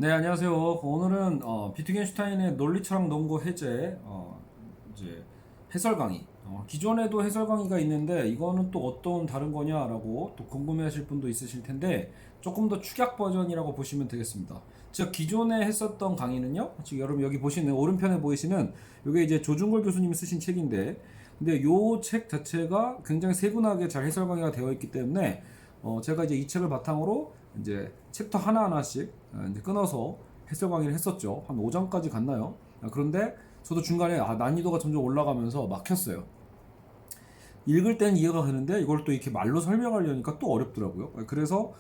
네, 안녕하세요. 오늘은 비트겐슈타인의 논리철학 논고 해제 이제 해설 강의. 기존에도 해설 강의가 있는데 이거는 또 어떤 다른 거냐라고 또 궁금해하실 분도 있으실 텐데 조금 더 축약 버전이라고 보시면 되겠습니다. 제가 기존에 했었던 강의는요. 지금 여러분 여기 보시는 오른편에 보이시는 이게 이제 조중걸 교수님이 쓰신 책인데, 근데 요 책 자체가 굉장히 세분하게 잘 해설 강의가 되어 있기 때문에 제가 이제 이 책을 바탕으로 이제 챕터 하나하나씩 이제 끊어서 해설 강의를 했었죠. 한 5장까지 갔나요? 그런데 저도 중간에 난이도가 점점 올라가면서 막혔어요. 읽을 땐 이해가 되는데 이걸 또 이렇게 말로 설명하려니까 또 어렵더라고요. 그래서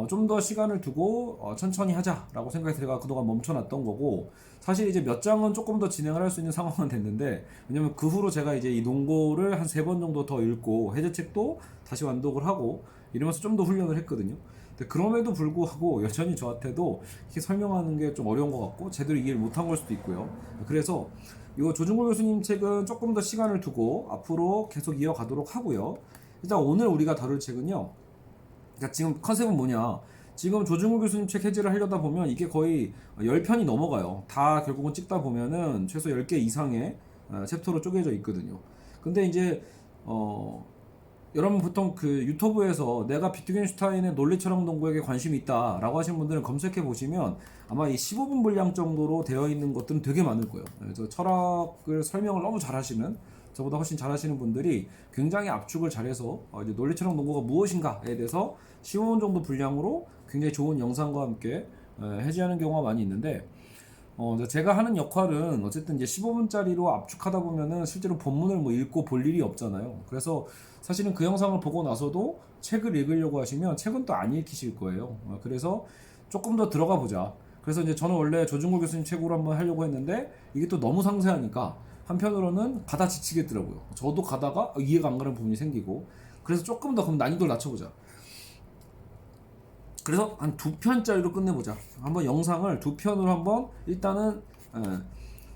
좀 더 시간을 두고 천천히 하자라고 생각이 들어가 그동안 멈춰놨던 거고, 사실 이제 몇 장은 조금 더 진행을 할 수 있는 상황은 됐는데, 왜냐면 그 후로 제가 이제 이 논고를 한 3번 정도 더 읽고 해제책도 다시 완독을 하고 이러면서 좀 더 훈련을 했거든요. 근데 그럼에도 불구하고 여전히 저한테도 이렇게 설명하는 게 좀 어려운 것 같고 제대로 이해를 못한 걸 수도 있고요. 그래서 이 조중걸 교수님 책은 조금 더 시간을 두고 앞으로 계속 이어가도록 하고요. 일단 오늘 우리가 다룰 책은요. 그러니까 지금 컨셉은 뭐냐? 지금 조중우 교수님 책 해제를 하려다 보면 이게 거의 10편이 넘어가요. 다 결국은 찍다 보면은 최소 10개 이상의 챕터로 쪼개져 있거든요. 근데 이제 어 여러분 보통 그 유튜브에서 내가 비트겐슈타인의 논리철학 농구에게 관심이 있다라고 하시는 분들은 검색해 보시면 아마 이 15분 분량 정도로 되어 있는 것들은 되게 많을 거예요. 그래서 철학을 설명을 너무 잘하시는, 저보다 훨씬 잘하시는 분들이 굉장히 압축을 잘해서 이제 논리철학 농구가 무엇인가에 대해서 15분 정도 분량으로 굉장히 좋은 영상과 함께 해제하는 경우가 많이 있는데, 제가 하는 역할은 어쨌든 이제 15분짜리로 압축하다 보면은 실제로 본문을 뭐 읽고 볼 일이 없잖아요. 그래서 사실은 그 영상을 보고 나서도 책을 읽으려고 하시면 책은 또 안 읽히실 거예요. 그래서 조금 더 들어가 보자. 그래서 이제 저는 원래 조중국 교수님 책으로 한번 하려고 했는데 이게 또 너무 상세하니까 한편으로는 가다 지치겠더라고요. 저도 가다가 이해가 안 가는 부분이 생기고, 그래서 조금 더 그럼 난이도를 낮춰보자. 그래서 한 2편짜리로 끝내보자. 한번 영상을 2편으로 한번 일단은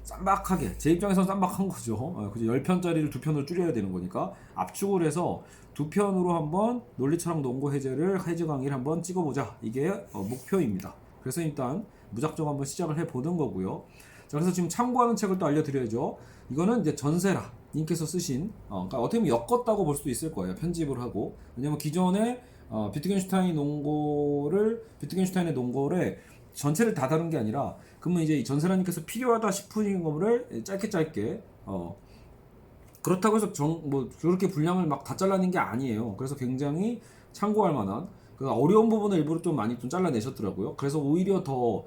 쌈박하게, 제 입장에서는 쌈박한 거죠. 그죠? 10편짜리를 2편으로 줄여야 되는 거니까 압축을 해서 2편으로 한번 논리철학 논고 해제를 해제 강의를 한번 찍어보자. 이게 목표입니다. 그래서 일단 무작정 한번 시작을 해보는 거고요. 자, 그래서 지금 참고하는 책을 또 알려드려야죠. 이거는 이제 전세라 님께서 쓰신, 그러니까 어떻게 보면 엮었다고 볼 수도 있을 거예요. 편집을 하고. 왜냐면 기존에 비트겐슈타인의 논거를 전체를 다 다룬 게 아니라, 그러면 이제 전세라님께서 필요하다 싶으신 거를 짧게 짧게 그렇다고 해서 뭐 그렇게 분량을 막 다 잘라낸 게 아니에요. 그래서 굉장히 참고할 만한 그 어려운 부분을 일부러 좀 많이 좀 잘라내셨더라고요. 그래서 오히려 더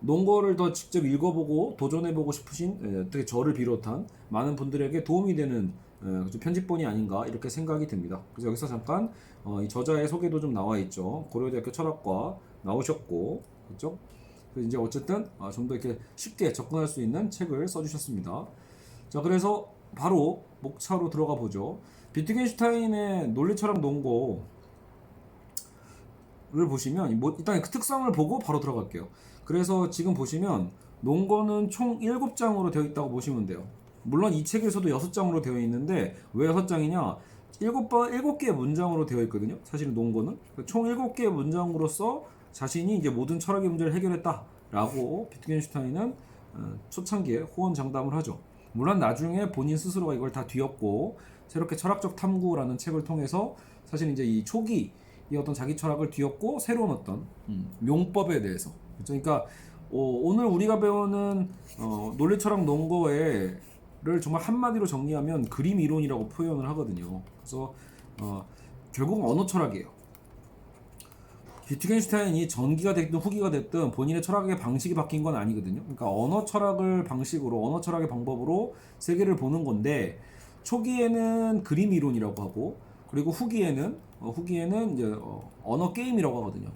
논거를 더 직접 읽어보고 도전해보고 싶으신 특히 저를 비롯한 많은 분들에게 도움이 되는 편집본이 아닌가 이렇게 생각이 듭니다. 그래서 여기서 잠깐 이 저자의 소개도 좀 나와 있죠. 고려대학교 철학과 나오셨고, 그렇죠? 그래서 이제 어쨌든 좀 더 이렇게 쉽게 접근할 수 있는 책을 써주셨습니다. 자, 그래서 바로 목차로 들어가 보죠. 비트겐슈타인의 논리철학 논고를 보시면 뭐 일단 그 특성을 보고 바로 들어갈게요. 그래서 지금 보시면 논거는 총 7장으로 되어 있다고 보시면 돼요. 물론 이 책에서도 6장으로 되어 있는데 왜 6장이냐? 7개의 문장으로 되어 있거든요. 사실은 논거는 총 7개의 문장으로서 자신이 이제 모든 철학의 문제를 해결했다라고 비트겐슈타인은 초창기에 호언장담을 하죠. 물론 나중에 본인 스스로가 이걸 다 뒤엎고 새롭게 철학적 탐구라는 책을 통해서 사실 이제 이 초기 이 어떤 자기 철학을 뒤엎고 새로운 어떤 용법에 대해서, 그러니까 오늘 우리가 배우는 논리철학 논거를 정말 한마디로 정리하면 그림 이론이라고 표현을 하거든요. 그래서 결국은 언어 철학이에요. 비트겐슈타인이 전기가 됐든 후기가 됐든 본인의 철학의 방식이 바뀐 건 아니거든요. 그러니까 언어 철학을 방식으로, 언어 철학의 방법으로 세계를 보는 건데, 초기에는 그림 이론이라고 하고, 그리고 후기에는 이제 언어 게임이라고 하거든요.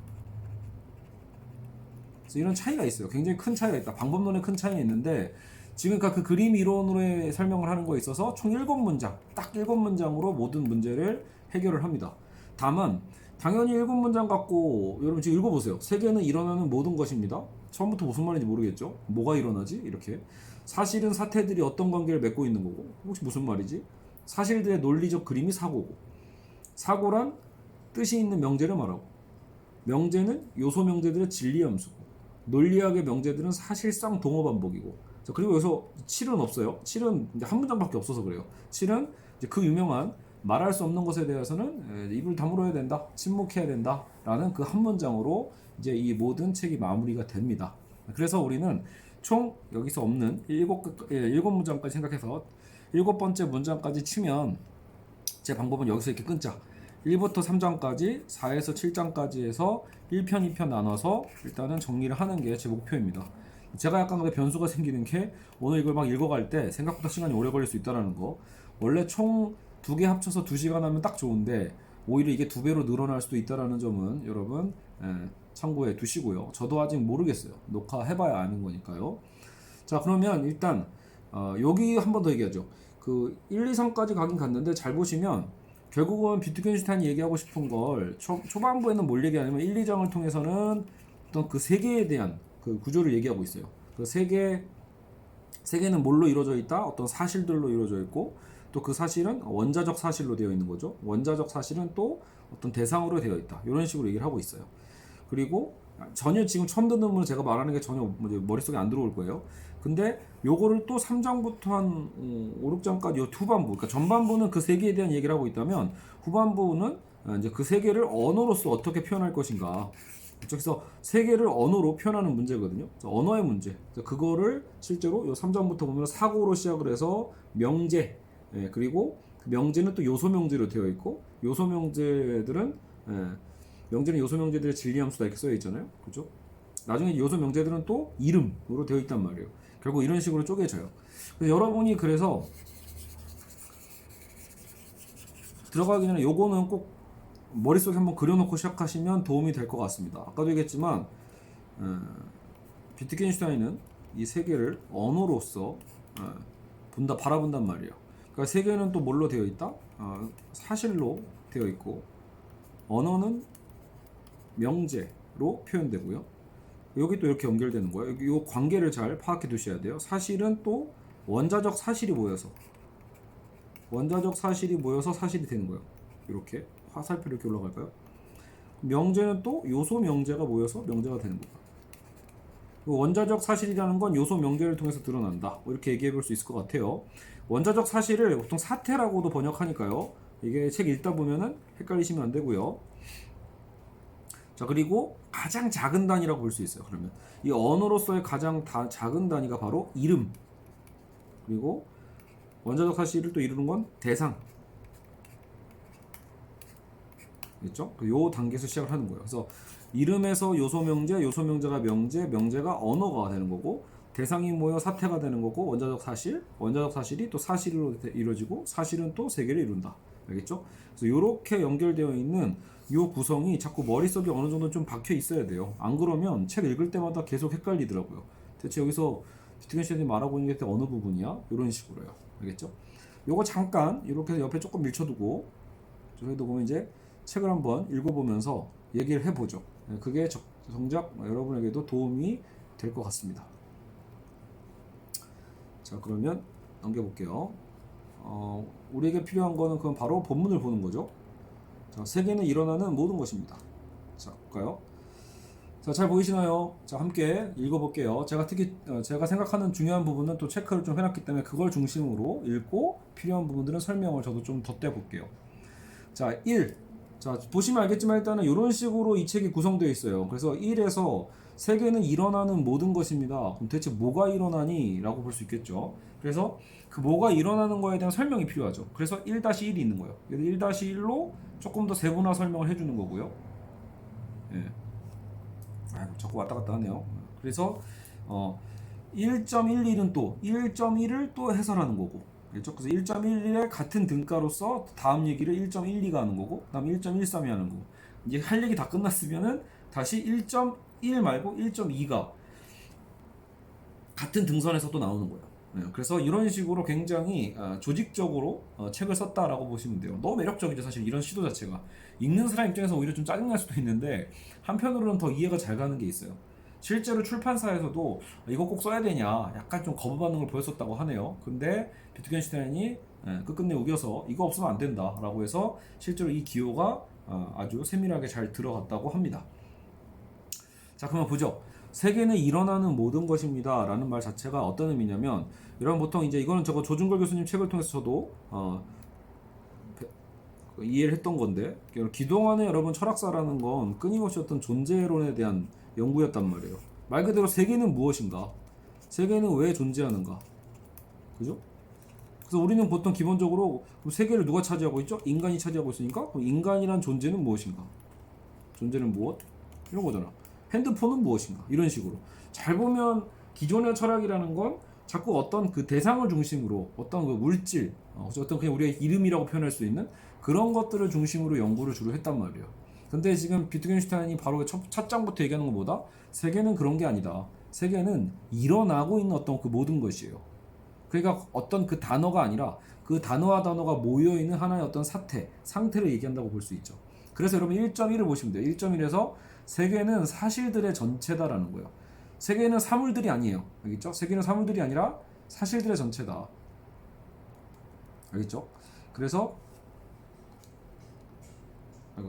그래서 이런 차이가 있어요. 굉장히 큰 차이가 있다. 방법론에 큰 차이가 있는데, 지금 그 그림 이론으로의 설명을 하는 거에 있어서 총 7문장, 딱 7문장으로 모든 문제를 해결을 합니다. 다만 당연히 7문장 갖고 여러분 지금 읽어보세요. 세계는 일어나는 모든 것입니다. 처음부터 무슨 말인지 모르겠죠? 뭐가 일어나지? 이렇게. 사실은 사태들이 어떤 관계를 맺고 있는 거고, 혹시 무슨 말이지? 사실들의 논리적 그림이 사고고, 사고란 뜻이 있는 명제를 말하고, 명제는 요소 명제들의 진리 함수고, 논리학의 명제들은 사실상 동어 반복이고. 자, 그리고 여기서 7은 없어요. 7은 이제 한 문장밖에 없어서 그래요. 7은 이제 그 유명한 말할 수 없는 것에 대해서는 입을 다물어야 된다, 침묵해야 된다라는 그 한 문장으로 이제 이 모든 책이 마무리가 됩니다. 그래서 우리는 총 여기서 없는 일곱 문장까지 생각해서 일곱 번째 문장까지 치면 제 방법은 여기서 이렇게 끊자. 1부터 3장까지 4에서 7장까지 해서 1편 2편 나눠서 일단은 정리를 하는 게 제 목표입니다. 제가 약간 근데 변수가 생기는 게 오늘 이걸 막 읽어갈 때 생각보다 시간이 오래 걸릴 수 있다는 거. 원래 총 두 개 합쳐서 2시간 하면 딱 좋은데 오히려 이게 2배로 늘어날 수도 있다는 점은 여러분 참고해 두시고요. 저도 아직 모르겠어요. 녹화해봐야 아는 거니까요. 자, 그러면 일단 여기 한 번 더 얘기하죠. 그 1, 2, 3까지 가긴 갔는데 잘 보시면 결국은 비트겐슈타인이 얘기하고 싶은 걸 초반부에는 뭘 얘기하냐면 1, 2장을 통해서는 어떤 그 세계에 대한 그 구조를 얘기하고 있어요. 그 세계는 뭘로 이루어져 있다? 어떤 사실들로 이루어져 있고 또 그 사실은 원자적 사실로 되어 있는 거죠. 원자적 사실은 또 어떤 대상으로 되어 있다. 이런 식으로 얘기를 하고 있어요. 그리고 전혀 지금 처음 듣는 분은 제가 말하는 게 전혀 머릿속에 안 들어올 거예요. 근데 요거를 또 3장부터 한 5, 6장까지 요 후반부, 그러니까 전반부는 그 세계에 대한 얘기를 하고 있다면 후반부는 이제 그 세계를 언어로서 어떻게 표현할 것인가. 그래서 세계를 언어로 표현하는 문제거든요. 언어의 문제. 그거를 실제로 요 3장부터 보면 사고로 시작을 해서 명제, 그리고 명제는 또 요소 명제로 되어 있고 요소 명제들은 명제는 요소 명제들의 진리함수다 이렇게 써 있잖아요. 그렇죠? 나중에 요소 명제들은 또 이름으로 되어 있단 말이에요. 결국 이런 식으로 쪼개져요. 그래서 여러분이 그래서 들어가기 전에 요거는 꼭 머릿속에 한번 그려놓고 시작하시면 도움이 될 것 같습니다. 아까도 얘기했지만 비트겐슈타인은 이 세계를 언어로서 바라본단 말이에요. 그러니까 세계는 또 뭘로 되어 있다? 사실로 되어 있고 언어는 명제로 표현되고요. 여기 또 이렇게 연결되는 거예요. 이 관계를 잘 파악해 두셔야 돼요. 사실은 또 원자적 사실이 모여서 사실이 되는 거예요. 이렇게 화살표 이렇게 올라갈까요? 명제는 또 요소 명제가 모여서 명제가 되는 거예요. 원자적 사실이라는 건 요소 명제를 통해서 드러난다. 이렇게 얘기해 볼 수 있을 것 같아요. 원자적 사실을 보통 사태라고도 번역하니까요. 이게 책 읽다 보면은 헷갈리시면 안 되고요. 자, 그리고 가장 작은 단위라고 볼 수 있어요. 그러면 이 언어로서의 가장 작은 단위가 바로 이름. 그리고 원자적 사실을 또 이루는 건 대상. 그렇죠? 요 단계에서 시작을 하는 거예요. 그래서 이름에서 요소 명제가 명제, 명제가 언어가 되는 거고 대상이 모여 사태가 되는 거고 원자적 사실이 또 사실로 이루어지고 사실은 또 세계를 이룬다. 알겠죠? 그래서 이렇게 연결되어 있는 이 구성이 자꾸 머릿속에 어느 정도 좀 박혀 있어야 돼요. 안 그러면 책 읽을 때마다 계속 헷갈리더라고요. 대체 여기서 비트겐슈타인이 말하고 있는 게 어느 부분이야? 이런 식으로요. 알겠죠? 요거 잠깐 이렇게 옆에 조금 밀쳐두고 저희도 보면 이제 책을 한번 읽어보면서 얘기를 해보죠. 그게 정작 여러분에게도 도움이 될 것 같습니다. 자, 그러면 넘겨볼게요. 우리에게 필요한 거는 그건 바로 본문을 보는 거죠. 자, 세계는 일어나는 모든 것입니다. 자, 볼까요? 자, 잘 보이시나요? 자, 함께 읽어볼게요. 제가 특히 제가 생각하는 중요한 부분은 또 체크를 좀 해놨기 때문에 그걸 중심으로 읽고 필요한 부분들은 설명을 저도 좀 덧대볼게요. 자, 1. 자, 보시면 알겠지만 일단은 이런 식으로 이 책이 구성되어 있어요. 그래서 1에서 세계는 일어나는 모든 것입니다. 그럼 대체 뭐가 일어나니? 라고 볼 수 있겠죠. 그래서 그 뭐가 일어나는 거에 대한 설명이 필요하죠. 그래서 1-1이 있는 거예요. 1-1로 조금 더 세분화 설명을 해주는 거고요. 예. 아이고, 자꾸 왔다 갔다 하네요. 그래서 1.11은 또 1.1을 또 해설하는 거고, 그렇죠? 그래서 1.11의 같은 등가로서 다음 얘기를 1.12가 하는 거고, 그다음 1.13이 하는 거고, 이제 할 얘기 다 끝났으면은 다시 1.1 말고 1.2가 같은 등선에서 또 나오는 거예요. 그래서 이런 식으로 굉장히 조직적으로 책을 썼다라고 보시면 돼요. 너무 매력적이죠, 사실 이런 시도 자체가. 읽는 사람 입장에서 오히려 좀 짜증날 수도 있는데 한편으로는 더 이해가 잘 가는 게 있어요. 실제로 출판사에서도 이거 꼭 써야 되냐 약간 좀 거부 반응을 보였었다고 하네요. 근데 비트겐슈타인이 끝끝내 우겨서 이거 없으면 안 된다 라고 해서 실제로 이 기호가 아주 세밀하게 잘 들어갔다고 합니다. 자, 그러면 보죠. 세계는 일어나는 모든 것입니다 라는 말 자체가 어떤 의미냐면, 여러분 보통 이제 이거는 저거 조준걸 교수님 책을 통해서 저도 이해를 했던 건데, 기동안의 여러분 철학사라는 건 끊임없이 어떤 존재론에 대한 연구였단 말이에요. 말 그대로 세계는 무엇인가, 세계는 왜 존재하는가, 그죠? 그래서 우리는 보통 기본적으로 그럼 세계를 누가 차지하고 있죠? 인간이 차지하고 있으니까 그럼 인간이란 존재는 무엇인가, 존재는 무엇? 이런 거잖아. 핸드폰은 무엇인가, 이런 식으로. 잘 보면 기존의 철학이라는 건 자꾸 어떤 그 대상을 중심으로 어떤 그 물질, 어떤 그냥 우리가 이름이라고 표현할 수 있는 그런 것들을 중심으로 연구를 주로 했단 말이에요. 근데 지금 비트겐슈타인이 바로 첫 장부터 얘기하는 것보다 세계는 그런 게 아니다. 세계는 일어나고 있는 어떤 그 모든 것이에요. 그러니까 어떤 그 단어가 아니라 그 단어와 단어가 모여있는 하나의 어떤 사태, 상태를 얘기한다고 볼 수 있죠. 그래서 여러분 1.1을 보시면 돼요. 1.1에서 세계는 사실들의 전체다라는 거예요. 세계는 사물들이 아니에요. 알겠죠? 세계는 사물들이 아니라 사실들의 전체다. 알겠죠? 그래서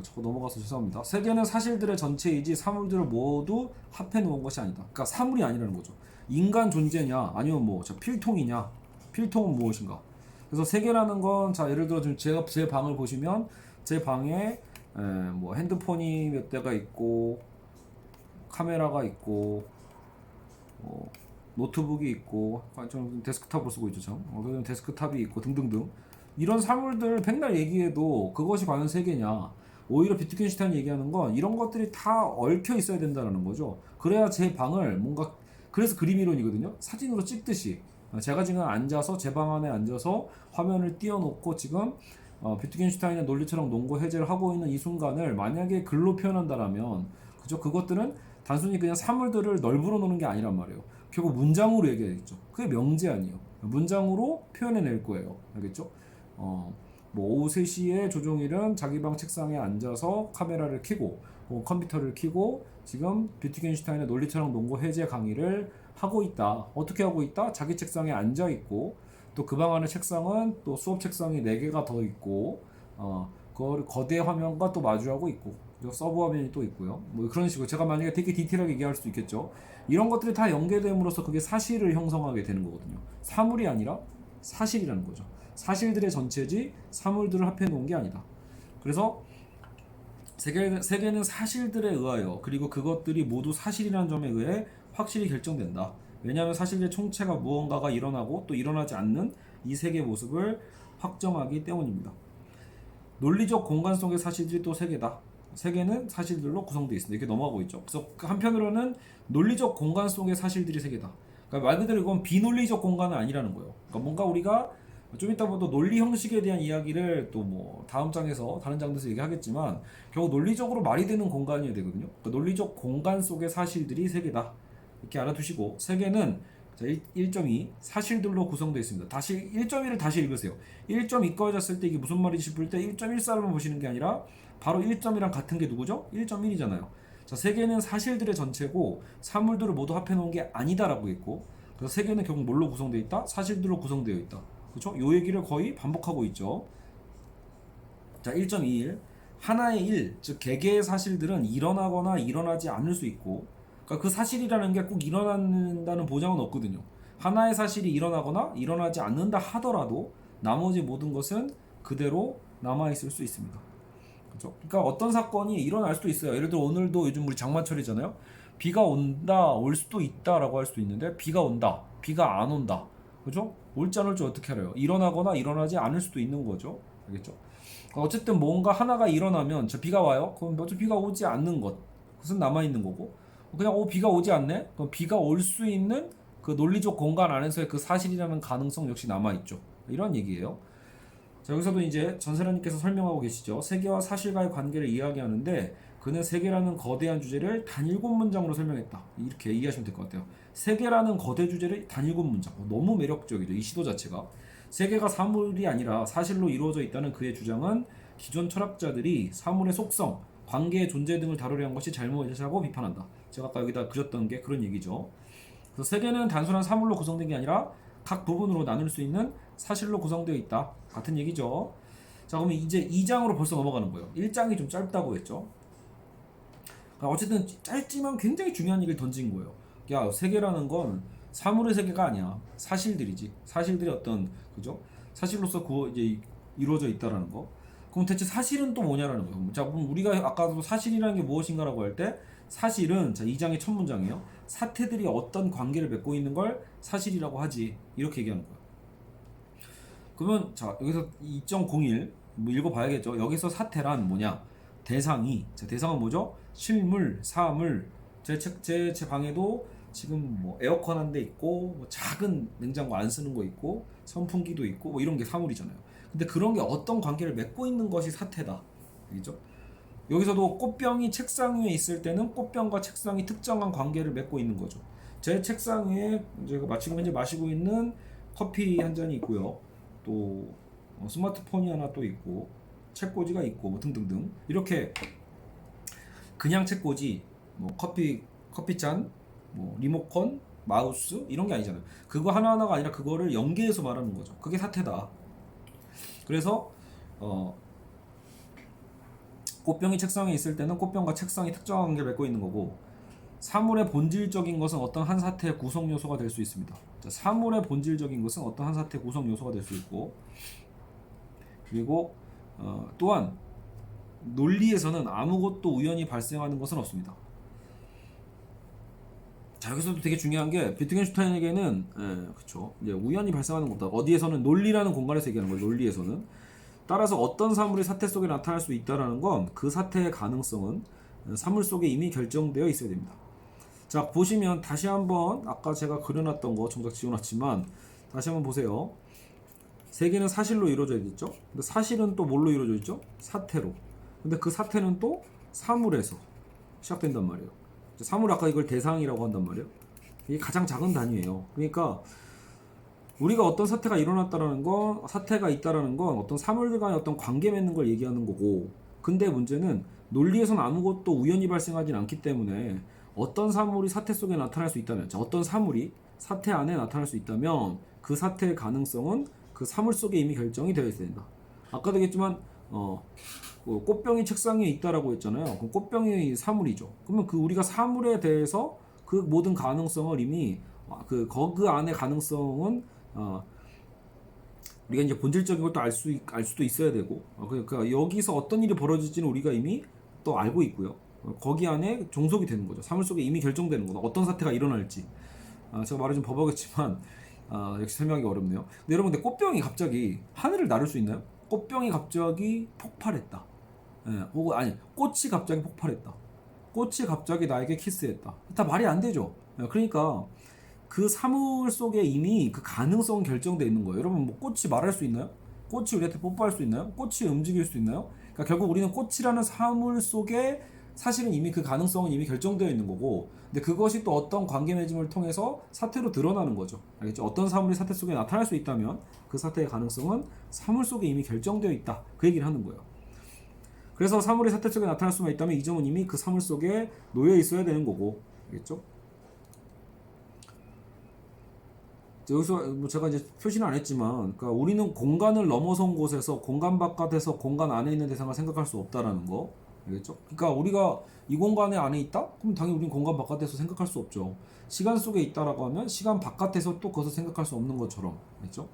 자꾸 넘어가서 죄송합니다. 세계는 사실들의 전체이지 사물들을 모두 합해 놓은 것이 아니다. 그러니까 사물이 아니라는 거죠. 인간 존재냐, 아니면 뭐 필통이냐, 필통은 무엇인가. 그래서 세계라는 건, 자 예를 들어 지금 제가 제 방을 보시면 제 방에 뭐 핸드폰이 몇 대가 있고, 카메라가 있고, 노트북이 있고, 좀 데스크탑으로 쓰고 있죠, 참. 데스크탑이 있고 등등등. 이런 사물들 백날 얘기해도 그것이 과연 세계냐? 오히려 비트겐슈타인이 얘기하는 건 이런 것들이 다 얽혀 있어야 된다는 거죠. 그래야 제 방을 뭔가, 그래서 그림 이론이거든요. 사진으로 찍듯이 제가 지금 앉아서 제 방 안에 앉아서 화면을 띄워놓고 지금 비트겐슈타인의 논리처럼 논고 해제를 하고 있는 이 순간을 만약에 글로 표현한다라면, 그죠? 그것들은 단순히 그냥 사물들을 널브러 놓는 게 아니란 말이에요. 결국 문장으로 얘기하겠죠. 그게 명제 아니에요. 문장으로 표현해낼 거예요. 알겠죠? 뭐 오후 3시에 조종일은 자기 방 책상에 앉아서 카메라를 켜고 컴퓨터를 켜고 지금 비트겐슈타인의 논리처럼 논고 해제 강의를 하고 있다. 어떻게 하고 있다? 자기 책상에 앉아 있고, 또 그 방 안에 책상은 또 수업 책상이 4개가 더 있고, 그 거대 화면과 또 마주하고 있고, 서브 화면이 또 있고요. 뭐 그런 식으로 제가 만약에 되게 디테일하게 얘기할 수도 있겠죠. 이런 것들이 다 연계됨으로써 그게 사실을 형성하게 되는 거거든요. 사물이 아니라 사실이라는 거죠. 사실들의 전체지 사물들을 합해 놓은 게 아니다. 그래서 세계는 사실들에 의하여, 그리고 그것들이 모두 사실이라는 점에 의해 확실히 결정된다. 왜냐하면 사실의 총체가 무언가가 일어나고 또 일어나지 않는 이 세계의 모습을 확정하기 때문입니다. 논리적 공간 속의 사실들이 또 세계다. 세계는 사실들로 구성되어 있습니다. 이렇게 넘어가고 있죠. 그래서 한편으로는 논리적 공간 속의 사실들이 세계다. 그러니까 말 그대로 이건 비논리적 공간은 아니라는 거예요. 그러니까 뭔가 우리가 좀 이따 또 논리 형식에 대한 이야기를 또 뭐 다음 장에서 다른 장에서 얘기하겠지만, 결국 논리적으로 말이 되는 공간이어야 되거든요. 그러니까 논리적 공간 속의 사실들이 세계다. 이렇게 알아두시고, 세계는 1.2 사실들로 구성되어 있습니다. 다시 1.1을 다시 읽으세요. 1.2 꺼졌을 때 이게 무슨 말인지 싶을 때 1.14를 보시는 게 아니라 바로 1.이랑 같은 게 누구죠? 1.1이잖아요. 자, 세계는 사실들의 전체고 사물들을 모두 합해 놓은 게 아니다라고 했고, 그래서 세계는 결국 뭘로 구성되어 있다? 사실들로 구성되어 있다. 그렇죠? 요 얘기를 거의 반복하고 있죠. 자, 1.21 하나의 일, 즉 개개의 사실들은 일어나거나 일어나지 않을 수 있고, 그러니까 그 사실이라는 게 꼭 일어난다는 보장은 없거든요. 하나의 사실이 일어나거나 일어나지 않는다 하더라도 나머지 모든 것은 그대로 남아 있을 수 있습니다. 그렇죠? 그러니까 어떤 사건이 일어날 수도 있어요. 예를 들어 오늘도 요즘 우리 장마철이잖아요. 비가 온다, 올 수도 있다라고 할 수도 있는데, 비가 온다, 비가 안 온다, 그죠? 올지 안 올지 어떻게 알아요? 일어나거나 일어나지 않을 수도 있는 거죠. 알겠죠? 어쨌든 뭔가 하나가 일어나면, 저 비가 와요? 그럼 먼저 비가 오지 않는 것, 그것은 남아 있는 거고, 그냥 비가 오지 않네? 그럼 비가 올 수 있는 그 논리적 공간 안에서의 그 사실이라는 가능성 역시 남아 있죠. 이런 얘기예요. 자, 여기서도 이제 전세라님께서 설명하고 계시죠. 세계와 사실과의 관계를 이야기하는데, 그는 세계라는 거대한 주제를 단 7문장으로 설명했다. 이렇게 이해하시면 될 것 같아요. 세계라는 거대 주제를 단 7문장. 너무 매력적이죠. 이 시도 자체가. 세계가 사물이 아니라 사실로 이루어져 있다는 그의 주장은 기존 철학자들이 사물의 속성, 관계의 존재 등을 다루려 한 것이 잘못이라고 비판한다. 제가 아까 여기다 그렸던 게 그런 얘기죠. 그래서 세계는 단순한 사물로 구성된 게 아니라 각 부분으로 나눌 수 있는 사실로 구성되어 있다. 같은 얘기죠. 자, 그러면 이제 2장으로 벌써 넘어가는 거예요. 1장이 좀 짧다고 했죠. 어쨌든 짧지만 굉장히 중요한 얘기를 던진 거예요. 야, 세계라는 건 사물의 세계가 아니야. 사실들이지. 사실들이 어떤, 그죠? 사실로서 이제 이루어져 있다라는 거. 그럼 대체 사실은 또 뭐냐라는 거예요. 자, 그럼 우리가 아까도 사실이라는 게 무엇인가라고 할 때 사실은, 자, 2장의 첫 문장이에요. 사태들이 어떤 관계를 맺고 있는 걸 사실이라고 하지. 이렇게 얘기하는 거예요. 그러면 자, 여기서 2.01 뭐 읽어봐야겠죠. 여기서 사태란 뭐냐? 대상이, 자, 대상은 뭐죠? 실물, 사물. 제 방에도 지금 뭐 에어컨 한 대 있고, 뭐 작은 냉장고 안 쓰는 거 있고, 선풍기도 있고, 뭐 이런 게 사물이잖아요. 근데 그런 게 어떤 관계를 맺고 있는 것이 사태다. 알겠죠? 여기서도 꽃병이 책상 위에 있을 때는 꽃병과 책상이 특정한 관계를 맺고 있는 거죠. 제 책상 위에 제가 지금 현재 마시고 있는 커피 한 잔이 있고요. 또 스마트폰이 하나 또 있고, 책꽂이가 있고, 뭐 등등등. 이렇게 그냥 책꽂이, 뭐 커피잔, 뭐 리모컨, 마우스 이런 게 아니잖아요. 그거 하나하나가 아니라 그거를 연계해서 말하는 거죠. 그게 사태다. 그래서 꽃병이 책상에 있을 때는 꽃병과 책상이 특정한 관계를 맺고 있는 거고, 사물의 본질적인 것은 어떤 한 사태의 구성 요소가 될 수 있습니다. 자, 사물의 본질적인 것은 어떤 한 사태의 구성 요소가 될 수 있고, 그리고 또한 논리에서는 아무것도 우연히 발생하는 것은 없습니다. 자, 여기서도 되게 중요한 게 비트겐슈타인에게는 그쵸, 이제 우연히 발생하는 것다. 어디에서는 논리라는 공간에서 얘기하는 거예요. 논리에서는. 따라서 어떤 사물이 사태 속에 나타날 수 있다라는 건 그 사태의 가능성은 사물 속에 이미 결정되어 있어야 됩니다. 자, 보시면 다시 한번 아까 제가 그려놨던 거 정작 지워놨지만 다시 한번 보세요. 세계는 사실로 이루어져 있죠. 근데 사실은 또 뭘로 이루어져 있죠? 사태로. 근데 그 사태는 또 사물에서 시작된단 말이에요. 사물, 아까 이걸 대상이라고 한단 말이에요. 이게 가장 작은 단위예요. 그러니까 우리가 어떤 사태가 일어났다라는 건, 사태가 있다라는 건 어떤 사물들 간의 어떤 관계 맺는 걸 얘기하는 거고, 근데 문제는 논리에서는 아무것도 우연히 발생하진 않기 때문에 어떤 사물이 사태 속에 나타날 수 있다면, 자, 어떤 사물이 사태 안에 나타날 수 있다면 그 사태의 가능성은 그 사물 속에 이미 결정이 되어 있어야 된다. 아까도 얘기했지만 꽃병이 책상 위에 있다라고 했잖아요. 그럼 꽃병이 사물이죠. 그러면 그 우리가 사물에 대해서 그 모든 가능성을 이미 그 안의 가능성은 우리가 이제 본질적인 것도 알 수도 있어야 되고, 그러니까 여기서 어떤 일이 벌어질지는 우리가 이미 또 알고 있고요. 거기 안에 종속이 되는 거죠. 사물 속에 이미 결정되는 거다. 어떤 사태가 일어날지. 제가 말을 좀 버벅였지만 역시 설명하기 어렵네요. 근데 여러분, 근데 꽃병이 갑자기 하늘을 나를 수 있나요? 꽃병이 갑자기 폭발했다. 혹은 아니, 꽃이 갑자기 폭발했다. 꽃이 갑자기 나에게 키스했다. 다 말이 안 되죠. 그러니까 그 사물 속에 이미 그 가능성은 결정되어 있는 거예요. 여러분, 뭐 꽃이 말할 수 있나요? 꽃이 우리한테 뽀뽀할 수 있나요? 꽃이 움직일 수 있나요? 그러니까 결국 우리는 꽃이라는 사물 속에 사실은 이미 그 가능성은 이미 결정되어 있는 거고, 근데 그것이 또 어떤 관계 맺음을 통해서 사태로 드러나는 거죠. 알겠죠? 어떤 사물이 사태 속에 나타날 수 있다면 그 사태의 가능성은 사물 속에 이미 결정되어 있다. 그 얘기를 하는 거예요. 그래서 사물이 사태 속에 나타날 수만 있다면 이 점은 이미 그 사물 속에 놓여 있어야 되는 거고, 알겠죠? 여기서 뭐 제가 이제 표시는 안 했지만, 그러니까 우리는 공간을 넘어선 곳에서, 공간 바깥에서 공간 안에 있는 대상을 생각할 수 없다라는 거, 알겠죠? 그러니까 우리가 이 공간에 안에 있다? 그럼 당연히 우리는 공간 바깥에서 생각할 수 없죠. 시간 속에 있다라고 하면 시간 바깥에서 또 그것을 생각할 수 없는 것처럼, 알겠죠?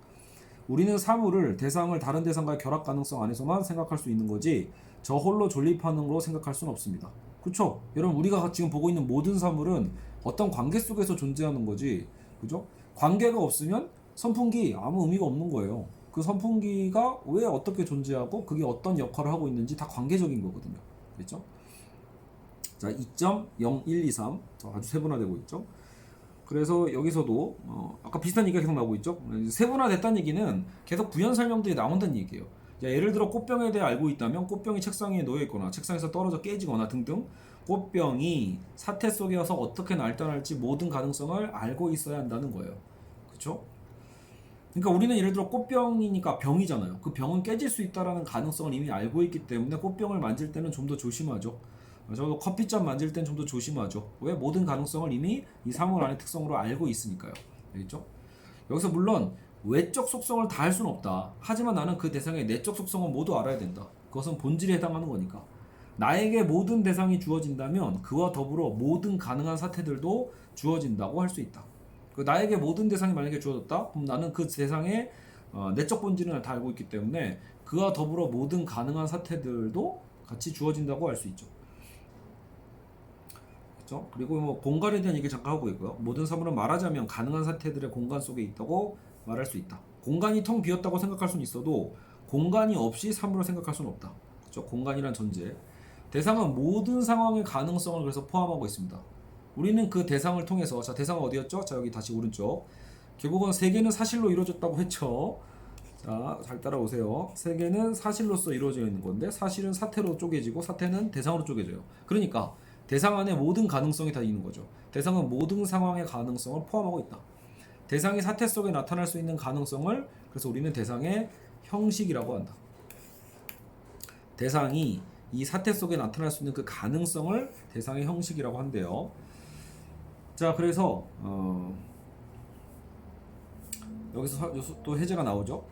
우리는 사물을, 대상을 다른 대상과의 결합 가능성 안에서만 생각할 수 있는 거지 저 홀로 존립하는 걸로 생각할 수는 없습니다. 그렇죠? 여러분, 우리가 지금 보고 있는 모든 사물은 어떤 관계 속에서 존재하는 거지, 그죠? 관계가 없으면 선풍기 아무 의미가 없는 거예요. 그 선풍기가 왜 어떻게 존재하고 그게 어떤 역할을 하고 있는지 다 관계적인 거거든요. 그렇죠? 자, 2.0123 아주 세분화되고 있죠. 그래서 여기서도 아까 비슷한 얘기가 계속 나오고 있죠. 세분화됐다는 얘기는 계속 부연 설명들이 나온다는 얘기예요. 자, 예를 들어 꽃병에 대해 알고 있다면 꽃병이 책상 위에 놓여 있거나 책상에서 떨어져 깨지거나 등등 꽃병이 사태 속에서 어떻게 나타날지 모든 가능성을 알고 있어야 한다는 거예요. 그렇죠? 그러니까 우리는 예를 들어 꽃병이니까 병이잖아요. 그 병은 깨질 수 있다라는 가능성을 이미 알고 있기 때문에 꽃병을 만질 때는 좀 더 조심하죠. 저도 커피잔 만질 때는 좀 더 조심하죠. 왜? 모든 가능성을 이미 이 사물 안의 특성으로 알고 있으니까요. 알겠죠? 여기서 물론 외적 속성을 다 알 수는 없다. 하지만 나는 그 대상의 내적 속성은 모두 알아야 된다. 그것은 본질에 해당하는 거니까. 나에게 모든 대상이 주어진다면 그와 더불어 모든 가능한 사태들도 주어진다고 할 수 있다. 나에게 모든 대상이 만약에 주어졌다? 그럼 나는 그 대상의 내적 본질을 다 알고 있기 때문에 그와 더불어 모든 가능한 사태들도 같이 주어진다고 할 수 있죠. 그렇죠? 그리고 뭐 공간에 대한 얘기 잠깐 하고 있고요. 모든 사물은 말하자면 가능한 사태들의 공간 속에 있다고 말할 수 있다. 공간이 텅 비었다고 생각할 수는 있어도 공간이 없이 사물을 생각할 수는 없다. 그렇죠? 공간이란 존재. 대상은 모든 상황의 가능성을 그래서 포함하고 있습니다. 우리는 그 대상을 통해서, 자, 대상은 어디였죠? 자, 여기 다시 오른쪽. 결국은 세계는 사실로 이루어졌다고 했죠. 자, 잘 따라오세요. 세계는 사실로서 이루어져 있는 건데 사실은 사태로 쪼개지고 사태는 대상으로 쪼개져요. 그러니까 대상 안에 모든 가능성이 다 있는 거죠. 대상은 모든 상황의 가능성을 포함하고 있다. 대상이 사태 속에 나타날 수 있는 가능성을 그래서 우리는 대상의 형식이라고 한다. 대상이 이 사태 속에 나타날 수 있는 그 가능성을 대상의 형식이라고 한대요. 자, 그래서 여기서 또 해제가 나오죠.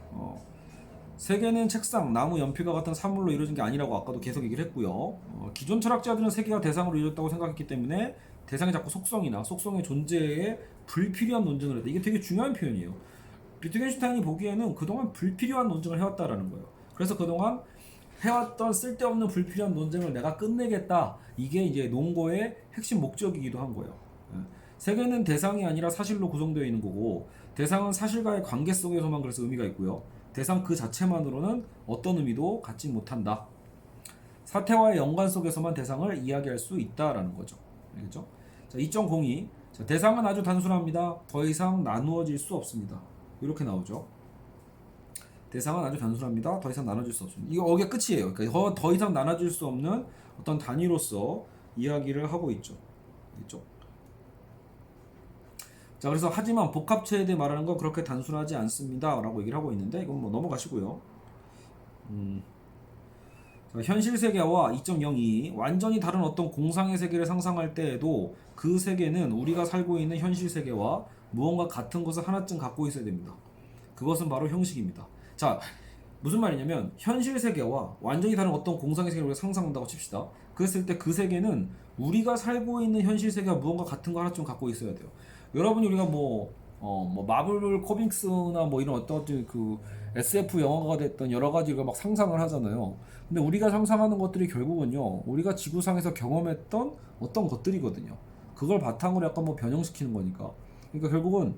세계는 책상, 나무, 연필과 같은 사물로 이루어진 게 아니라고 아까도 계속 얘기를 했고요. 기존 철학자들은 세계가 대상으로 이루어졌다고 생각했기 때문에 대상이 자꾸 속성이나 속성의 존재에 불필요한 논증을 했다. 이게 되게 중요한 표현이에요. 비트겐슈타인이 보기에는 그동안 불필요한 논증을 해왔다라는 거예요. 그래서 그동안 해왔던 쓸데없는 불필요한 논쟁을 내가 끝내겠다. 이게 이제 논거의 핵심 목적이기도 한 거예요. 세계는 대상이 아니라 사실로 구성되어 있는 거고 대상은 사실과의 관계 속에서만 그래서 의미가 있고요. 대상 그 자체만으로는 어떤 의미도 갖지 못한다. 사태와의 연관 속에서만 대상을 이야기할 수 있다라는 거죠. 알겠죠? 자, 2.02. 자, 대상은 아주 단순합니다. 더 이상 나누어질 수 없습니다. 이렇게 나오죠. 대상은 아주 단순합니다. 더 이상 나눠질 수 없습니다. 이거 어게 끝이에요. 그러니까 더 이상 나눠질 수 없는 어떤 단위로서 이야기를 하고 있죠. 있죠? 자, 그래서 하지만 복합체에 대해 말하는 건 그렇게 단순하지 않습니다. 라고 얘기를 하고 있는데 이건 뭐 넘어가시고요. 자, 현실 세계와 2.02 완전히 다른 어떤 공상의 세계를 상상할 때에도 그 세계는 우리가 살고 있는 현실 세계와 무언가 같은 것을 하나쯤 갖고 있어야 됩니다. 그것은 바로 형식입니다. 자, 무슨 말이냐면 현실 세계와 완전히 다른 어떤 공상의 세계를 우리가 상상한다고 칩시다. 그랬을 때 그 세계는 우리가 살고 있는 현실 세계와 무언가 같은 거 하나쯤 갖고 있어야 돼요. 여러분이 우리가 뭐 마블 코믹스나 뭐 이런 어떤 그 SF 영화가 됐던 여러 가지가 막 상상을 하잖아요. 근데 우리가 상상하는 것들이 결국은요, 우리가 지구상에서 경험했던 어떤 것들이거든요. 그걸 바탕으로 약간 뭐 변형시키는 거니까. 그러니까 결국은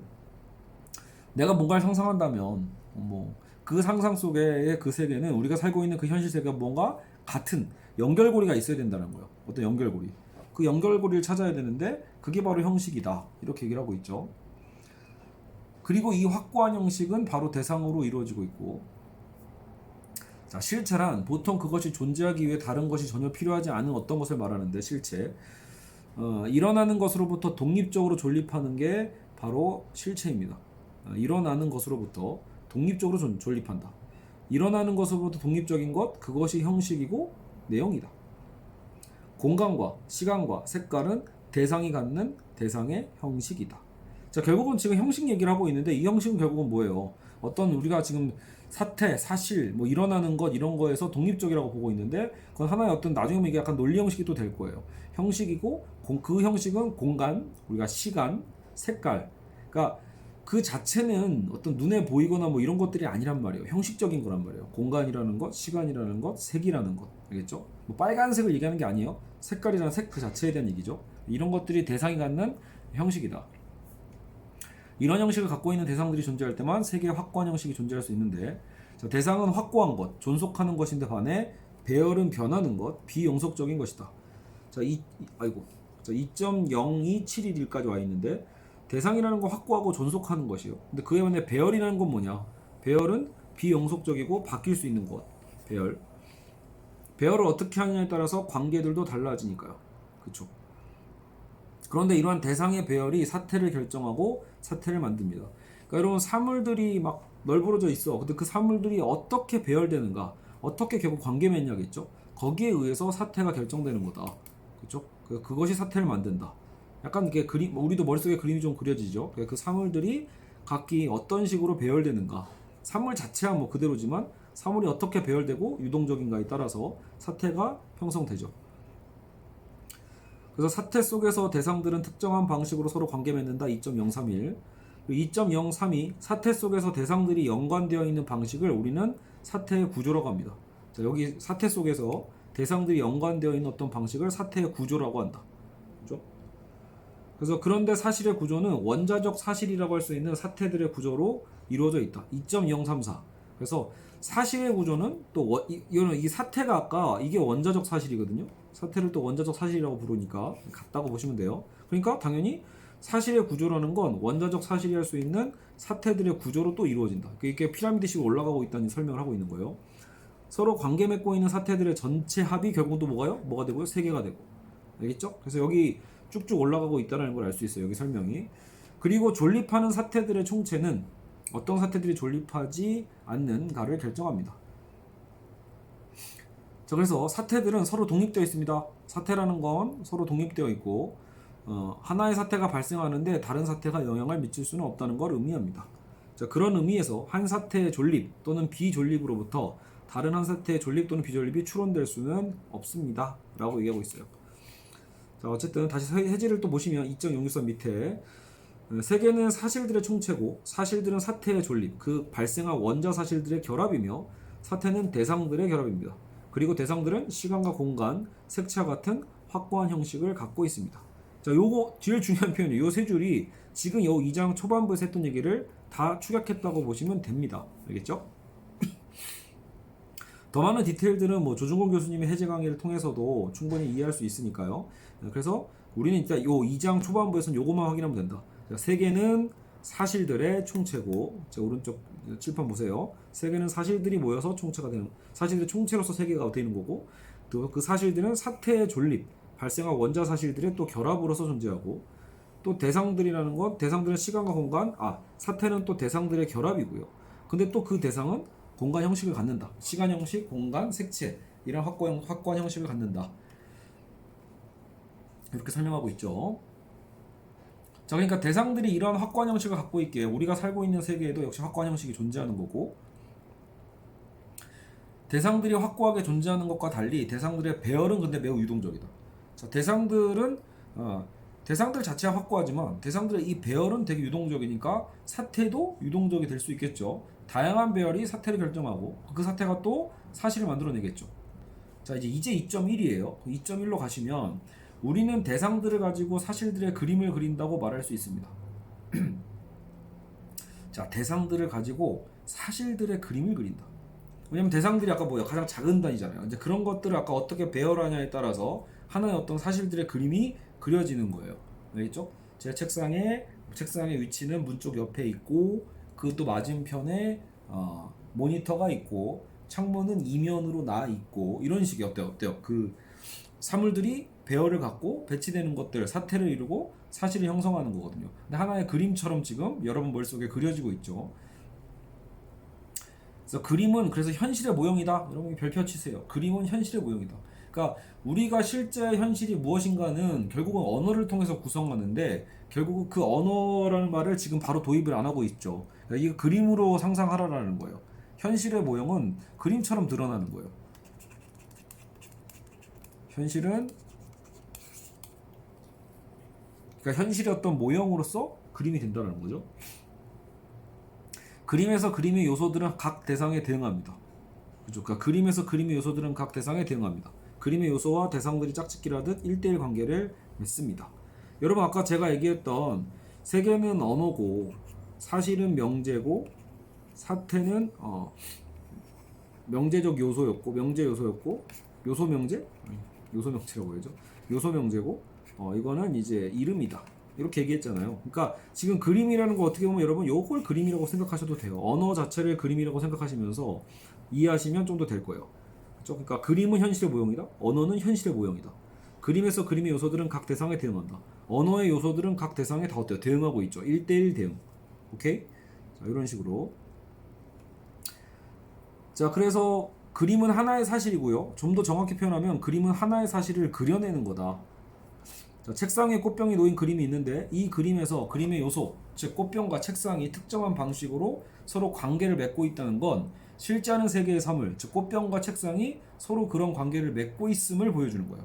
내가 뭔가를 상상한다면 뭐 그 상상 속의 그 세계는 우리가 살고 있는 그 현실 세계가 뭔가 같은 연결고리가 있어야 된다는 거예요. 어떤 연결고리. 그 연결고리를 찾아야 되는데 그게 바로 형식이다. 이렇게 얘기를 하고 있죠. 그리고 이 확고한 형식은 바로 대상으로 이루어지고 있고, 자, 실체란 보통 그것이 존재하기 위해 다른 것이 전혀 필요하지 않은 어떤 것을 말하는데 실체. 일어나는 것으로부터 독립적으로 존립하는 게 바로 실체입니다. 일어나는 것으로부터 독립적으로 존립한다. 일어나는 것으로부터 독립적인 것, 그것이 형식이고 내용이다. 공간과 시간과 색깔은 대상이 갖는 대상의 형식이다. 자, 결국은 지금 형식 얘기를 하고 있는데 이 형식은 결국은 뭐예요? 어떤 우리가 지금 사태, 사실, 뭐 일어나는 것 이런 거에서 독립적이라고 보고 있는데 그건 하나의 어떤 나중에 보면 이게 약간 논리 형식이 또 될 거예요. 형식이고 그 형식은 공간, 우리가 시간, 색깔, 그러니까 그 자체는 어떤 눈에 보이거나 뭐 이런 것들이 아니란 말이에요. 형식적인 거란 말이에요. 공간이라는 것, 시간이라는 것, 색이라는 것, 알겠죠? 뭐 빨간색을 얘기하는 게 아니에요. 색깔이라는 색 그 자체에 대한 얘기죠. 이런 것들이 대상이 갖는 형식이다. 이런 형식을 갖고 있는 대상들이 존재할 때만 세계의 확고한 형식이 존재할 수 있는데, 자, 대상은 확고한 것, 존속하는 것인데 반해 배열은 변하는 것, 비용속적인 것이다. 자, 2.02711까지 와 있는데 대상이라는 건 확고하고 존속하는 것이요. 근데 그에 반해 배열이라는 건 뭐냐? 배열은 비용속적이고 바뀔 수 있는 것. 배열. 배열을 어떻게 하느냐에 따라서 관계들도 달라지니까요. 그렇죠? 그런데 이러한 대상의 배열이 사태를 결정하고 사태를 만듭니다. 그러니까 여러분 사물들이 막 널브러져 있어. 근데 그 사물들이 어떻게 배열되는가? 어떻게 결국 관계 맺냐겠죠? 거기에 의해서 사태가 결정되는 거다. 그렇죠? 그것이 사태를 만든다. 약간 이게 그림, 우리도 머릿속에 그림이 좀 그려지죠. 그 사물들이 각기 어떤 식으로 배열되는가. 사물 자체は뭐 그대로지만 사물이 어떻게 배열되고 유동적인가에 따라서 사태가 형성되죠. 그래서 사태 속에서 대상들은 특정한 방식으로 서로 관계 맺는다. 2.031. 2.032 사태 속에서 대상들이 연관되어 있는 방식을 우리는 사태의 구조라고 합니다. 자, 여기 사태 속에서 대상들이 연관되어 있는 어떤 방식을 사태의 구조라고 한다. 그렇죠? 그래서 그런데 사실의 구조는 원자적 사실이라고 할 수 있는 사태들의 구조로 이루어져 있다. 2.034. 그래서 사실의 구조는 또 이 사태가 아까 이게 원자적 사실이거든요. 사태를 또 원자적 사실이라고 부르니까 같다고 보시면 돼요. 그러니까 당연히 사실의 구조라는 건 원자적 사실이 할 수 있는 사태들의 구조로 또 이루어진다. 이게 피라미드식으로 올라가고 있다는 설명을 하고 있는 거예요. 서로 관계 맺고 있는 사태들의 전체 합이 결국 또 뭐가 되고요? 세계가 되고. 알겠죠? 그래서 여기 쭉쭉 올라가고 있다는 걸 알 수 있어요. 여기 설명이. 그리고 존립하는 사태들의 총체는 어떤 사태들이 존립하지 않는가를 결정합니다. 자, 그래서 사태들은 서로 독립되어 있습니다. 사태라는 건 서로 독립되어 있고 하나의 사태가 발생하는데 다른 사태가 영향을 미칠 수는 없다는 걸 의미합니다. 자, 그런 의미에서 한 사태의 존립 또는 비존립으로부터 다른 한 사태의 존립 또는 비존립이 추론될 수는 없습니다. 라고 얘기하고 있어요. 자, 어쨌든 다시 해지를 또 보시면 2.063 밑에 세계는 사실들의 총체고 사실들은 사태의 존립, 그 발생한 원자 사실들의 결합이며 사태는 대상들의 결합입니다. 그리고 대상들은 시간과 공간, 색채와 같은 확고한 형식을 갖고 있습니다. 자, 요거 제일 중요한 표현이에요. 요 세 줄이 지금 요 2장 초반부에서 했던 얘기를 다 축약했다고 보시면 됩니다. 알겠죠? 더 많은 디테일들은 뭐 조중곤 교수님의 해제 강의를 통해서도 충분히 이해할 수 있으니까요. 그래서 우리는 일단 요 2장 초반부에서는 요것만 확인하면 된다. 세계는 사실들의 총체고, 자, 오른쪽 칠판 보세요. 세계는 사실들이 모여서 총체가 되는, 사실들의 총체로서 세계가 되는 거고, 또 그 사실들은 사태의 존립, 발생한 원자 사실들의 또 결합으로서 존재하고, 또 대상들이라는 건 대상들은 시간과 공간, 사태는 또 대상들의 결합이고요. 근데 또 그 대상은 공간 형식을 갖는다. 시간 형식, 공간, 색채 이런 확고한 형식을 갖는다. 이렇게 설명하고 있죠. 자, 그러니까 대상들이 이런 확고한 형식을 갖고 있기에 우리가 살고 있는 세계에도 역시 확고한 형식이 존재하는 거고, 대상들이 확고하게 존재하는 것과 달리 대상들의 배열은 근데 매우 유동적이다. 자, 대상들 자체가 확고하지만 대상들의 이 배열은 되게 유동적이니까 사태도 유동적이 될 수 있겠죠. 다양한 배열이 사태를 결정하고 그 사태가 또 사실을 만들어내겠죠. 자, 이제 2.1이에요. 2.1로 가시면 우리는 대상들을 가지고 사실들의 그림을 그린다고 말할 수 있습니다. 자, 대상들을 가지고 사실들의 그림을 그린다. 왜냐면 대상들이 아까 뭐야? 가장 작은 단위잖아요. 이제 그런 것들을 아까 어떻게 배열하냐에 따라서 하나의 어떤 사실들의 그림이 그려지는 거예요. 알겠죠? 제 책상의 위치는 문 쪽 옆에 있고, 그 또 맞은편에 모니터가 있고, 창문은 이면으로 나 있고, 이런 식이 어때요? 그 사물들이 배열을 갖고 배치되는 것들, 사태를 이루고 사실을 형성하는 거거든요. 근데 하나의 그림처럼 지금 여러분 머릿속에 그려지고 있죠. 그래서 그림은 그래서 현실의 모형이다. 여러분 별표 치세요. 그림은 현실의 모형이다. 그러니까 우리가 실제 현실이 무엇인가는 결국은 언어를 통해서 구성하는데 결국 그 언어라는 말을 지금 바로 도입을 안 하고 있죠. 그러니까 이거 그림으로 상상하라라는 거예요. 현실의 모형은 그림처럼 드러나는 거예요. 현실은 그러니까 현실의 어떤 모형으로서 그림이 된다는 거죠. 그림에서 그림의 요소들은 각 대상에 대응합니다. 그죠? 그러니까 그림에서 그림의 요소들은 각 대상에 대응합니다. 그림의 요소와 대상들이 짝짓기를 하듯 1대1 관계를 맺습니다. 여러분 아까 제가 얘기했던 세계는 언어고 사실은 명제고 사태는 명제적 요소였고 요소명제라고 해야죠. 요소명제고 이거는 이제 이름이다. 이렇게 얘기했잖아요. 그러니까 지금 그림이라는 거 어떻게 보면 여러분 요걸 그림이라고 생각하셔도 돼요. 언어 자체를 그림이라고 생각하시면서 이해하시면 좀 더 될 거예요. 그렇죠? 그러니까 그림은 현실의 모형이다. 언어는 현실의 모형이다. 그림에서 그림의 요소들은 각 대상에 대응한다. 언어의 요소들은 각 대상에 다 어때요? 대응하고 있죠. 1대1 대응. 오케이? 자, 이런 식으로. 자, 그래서 그림은 하나의 사실이고요. 좀 더 정확히 표현하면 그림은 하나의 사실을 그려내는 거다. 자, 책상에 꽃병이 놓인 그림이 있는데 이 그림에서 그림의 요소, 즉 꽃병과 책상이 특정한 방식으로 서로 관계를 맺고 있다는 건 실제 하는 세계의 사물, 즉 꽃병과 책상이 서로 그런 관계를 맺고 있음을 보여주는 거예요.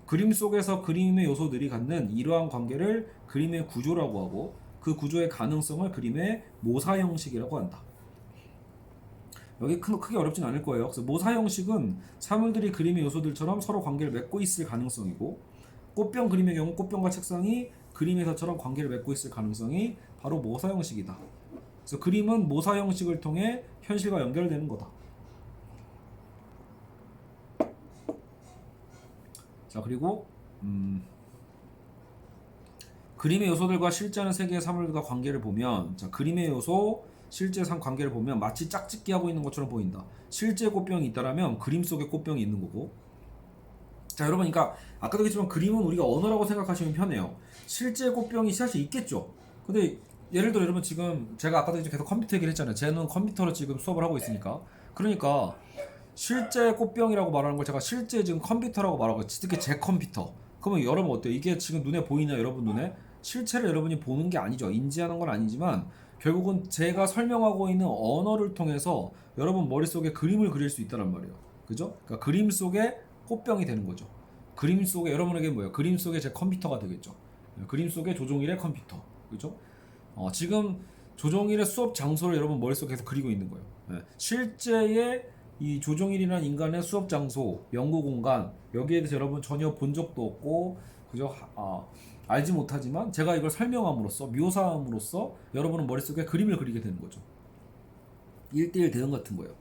그림 속에서 그림의 요소들이 갖는 이러한 관계를 그림의 구조라고 하고 그 구조의 가능성을 그림의 모사 형식이라고 한다. 여기 크게 어렵진 않을 거예요. 그래서 모사 형식은 사물들이 그림의 요소들처럼 서로 관계를 맺고 있을 가능성이고 꽃병 그림의 경우 꽃병과 책상이 그림에서처럼 관계를 맺고 있을 가능성이 바로 모사 형식이다. 그래서 그림은 모사 형식을 통해 현실과 연결되는 거다. 자, 그리고 그림의 요소들과 실제하는 세계의 사물들과 관계를 보면, 자, 그림의 요소, 실제 상 관계를 보면 마치 짝짓기 하고 있는 것처럼 보인다. 실제 꽃병이 있다라면 그림 속에 꽃병이 있는 거고. 자, 여러분, 그러니까 아까도 얘기했지만 그림은 우리가 언어라고 생각하시면 편해요. 실제 꽃병이 사실 있겠죠. 근데 예를 들어 여러분 지금 제가 아까도 계속 컴퓨터 얘기를 했잖아요. 쟤는 컴퓨터로 지금 수업을 하고 있으니까. 그러니까 실제 꽃병이라고 말하는 걸 제가 실제 지금 컴퓨터라고 말하고 특히 제 컴퓨터. 그러면 여러분 어때요? 이게 지금 눈에 보이나요? 여러분 눈에? 실체를 여러분이 보는 게 아니죠. 인지하는 건 아니지만 결국은 제가 설명하고 있는 언어를 통해서 여러분 머릿속에 그림을 그릴 수 있다는 말이에요. 그죠? 그러니까 그림 속에 꽃병이 되는 거죠. 그림 속에 여러분에게 뭐예요? 그림 속에 제 컴퓨터가 되겠죠. 그림 속에 조종일의 컴퓨터. 그죠? 지금 조종일의 수업 장소를 여러분 머릿속에 계속 그리고 있는 거예요. 실제의 이 조종일이라는 인간의 수업 장소, 연구 공간 여기에 대해서 여러분 전혀 본 적도 없고 그죠? 알지 못하지만 제가 이걸 설명함으로써 묘사함으로써 여러분은 머릿속에 그림을 그리게 되는 거죠. 1대1 대응 같은 거예요.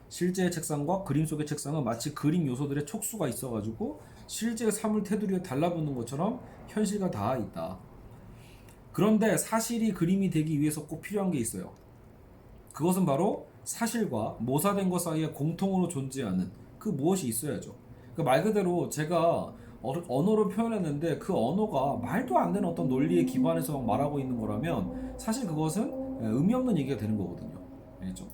실제의 책상과 그림 속의 책상은 마치 그림 요소들의 촉수가 있어가지고 실제 사물 테두리에 달라붙는 것처럼 현실과 닿아 있다. 그런데 사실이 그림이 되기 위해서 꼭 필요한 게 있어요. 그것은 바로 사실과 모사된 것 사이에 공통으로 존재하는 그 무엇이 있어야죠. 그러니까 말 그대로 제가 언어로 표현했는데 그 언어가 말도 안 되는 어떤 논리에 기반해서 말하고 있는 거라면 사실 그것은 의미 없는 얘기가 되는 거거든요. 알겠죠?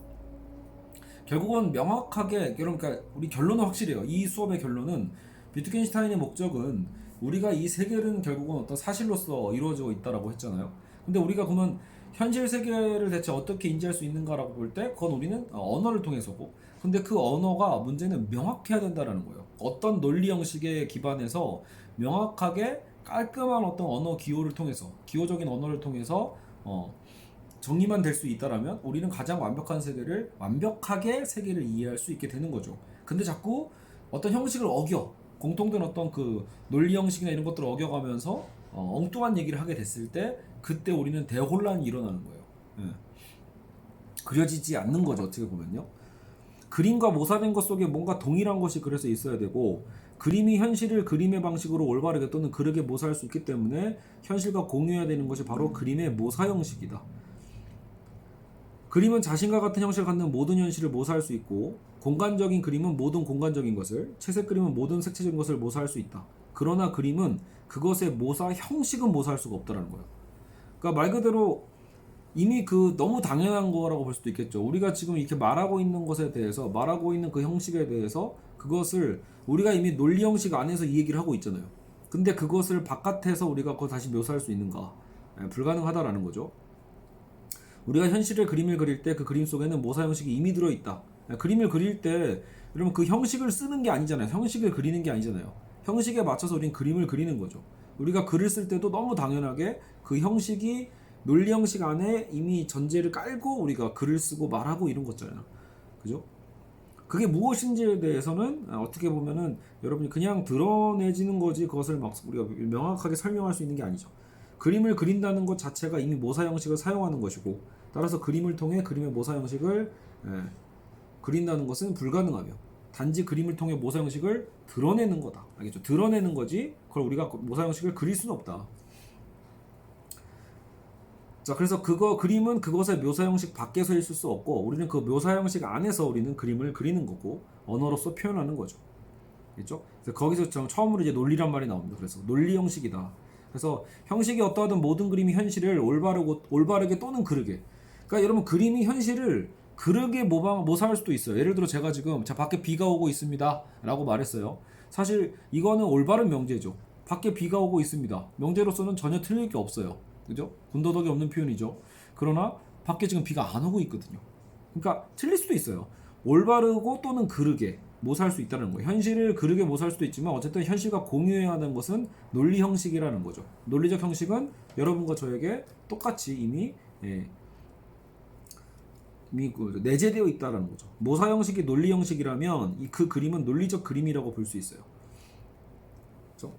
결국은 명확하게 그러니까 우리 결론은 확실해요. 이 수업의 결론은 비트겐슈타인의 목적은 우리가 이 세계는 결국은 어떤 사실로서 이루어지고 있다라고 했잖아요. 근데 우리가 그러면 현실 세계를 대체 어떻게 인지할 수 있는가라고 볼 때 그건 우리는 언어를 통해서고 근데 그 언어가 문제는 명확해야 된다라는 거예요. 어떤 논리 형식에 기반해서 명확하게 깔끔한 어떤 언어 기호를 통해서 기호적인 언어를 통해서 정리만 될 수 있다라면 우리는 가장 완벽하게 세계를 이해할 수 있게 되는 거죠. 근데 자꾸 어떤 형식을 어겨 공통된 어떤 그 논리 형식이나 이런 것들을 어겨가면서 엉뚱한 얘기를 하게 됐을 때 그때 우리는 대혼란이 일어나는 거예요. 예. 그려지지 않는 거죠. 어떻게 보면요. 그림과 모사된 것 속에 뭔가 동일한 것이 그래서 있어야 되고 그림이 현실을 그림의 방식으로 올바르게 또는 그르게 모사할 수 있기 때문에 현실과 공유해야 되는 것이 바로 그림의 모사 형식이다. 그림은 자신과 같은 형식을 갖는 모든 현실을 모사할 수 있고 공간적인 그림은 모든 공간적인 것을 채색 그림은 모든 색채적인 것을 모사할 수 있다. 그러나 그림은 그것의 모사 형식은 모사할 수가 없다는 거예요. 그러니까 말 그대로 이미 그 너무 당연한 거라고 볼 수도 있겠죠. 우리가 지금 이렇게 말하고 있는 것에 대해서 말하고 있는 그 형식에 대해서 그것을 우리가 이미 논리 형식 안에서 이 얘기를 하고 있잖아요. 근데 그것을 바깥에서 우리가 그걸 다시 묘사할 수 있는가? 불가능하다라는 거죠. 우리가 현실의 그림을 그릴 때 그 그림 속에는 모사 형식이 이미 들어있다. 그림을 그릴 때 여러분 그 형식을 쓰는 게 아니잖아요. 형식을 그리는 게 아니잖아요. 형식에 맞춰서 우린 그림을 그리는 거죠. 우리가 글을 쓸 때도 너무 당연하게 그 형식이 논리 형식 안에 이미 전제를 깔고 우리가 글을 쓰고 말하고 이런 거잖아요. 그죠? 그게 무엇인지에 대해서는 어떻게 보면은 여러분이 그냥 드러내지는 거지 그것을 막 우리가 명확하게 설명할 수 있는 게 아니죠. 그림을 그린다는 것 자체가 이미 모사 형식을 사용하는 것이고 따라서 그림을 통해 그림의 모사 형식을 그린다는 것은 불가능하며 단지 그림을 통해 모사 형식을 드러내는 거다. 알겠죠? 드러내는 거지 그걸 우리가 모사 형식을 그릴 수는 없다. 자, 그래서 그림은 그것의 묘사 형식 밖에서 있을 수 없고 우리는 그 묘사 형식 안에서 우리는 그림을 그리는 거고 언어로서 표현하는 거죠. 그렇죠? 그래서 거기서 처음으로 이제 논리란 말이 나옵니다. 그래서 논리 형식이다. 그래서 형식이 어떠하든 모든 그림이 현실을 올바르게 또는 그르게. 그러니까 여러분 그림이 현실을 그르게 모사할 수도 있어요. 예를 들어 제가 지금 밖에 비가 오고 있습니다 라고 말했어요. 사실 이거는 올바른 명제죠. 밖에 비가 오고 있습니다. 명제로서는 전혀 틀릴 게 없어요. 그죠? 군더더기 없는 표현이죠. 그러나 밖에 지금 비가 안 오고 있거든요. 그러니까 틀릴 수도 있어요. 올바르고 또는 그르게. 모사할 수 있다는 거예요. 현실을 그르게 모사할 수도 있지만 어쨌든 현실과 공유해야 하는 것은 논리 형식이라는 거죠. 논리적 형식은 여러분과 저에게 똑같이 이미 이미 내재되어 있다는 거죠. 모사 형식이 논리 형식이라면 그 그림은 논리적 그림이라고 볼 수 있어요. 그렇죠?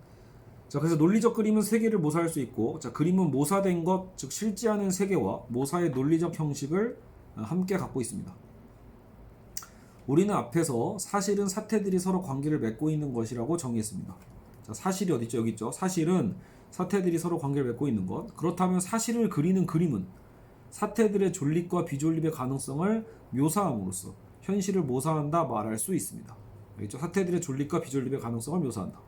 자, 그래서 논리적 그림은 세계를 모사할 수 있고, 자, 그림은 모사된 것, 즉 실제하는 세계와 모사의 논리적 형식을 함께 갖고 있습니다. 우리는 앞에서 사실은 사태들이 서로 관계를 맺고 있는 것이라고 정의했습니다. 자, 사실이 어디 있죠? 여기 있죠. 사실은 사태들이 서로 관계를 맺고 있는 것. 그렇다면 사실을 그리는 그림은 사태들의 존립과 비존립의 가능성을 묘사함으로써 현실을 모사한다 말할 수 있습니다. 알겠죠? 사태들의 존립과 비존립의 가능성을 묘사한다.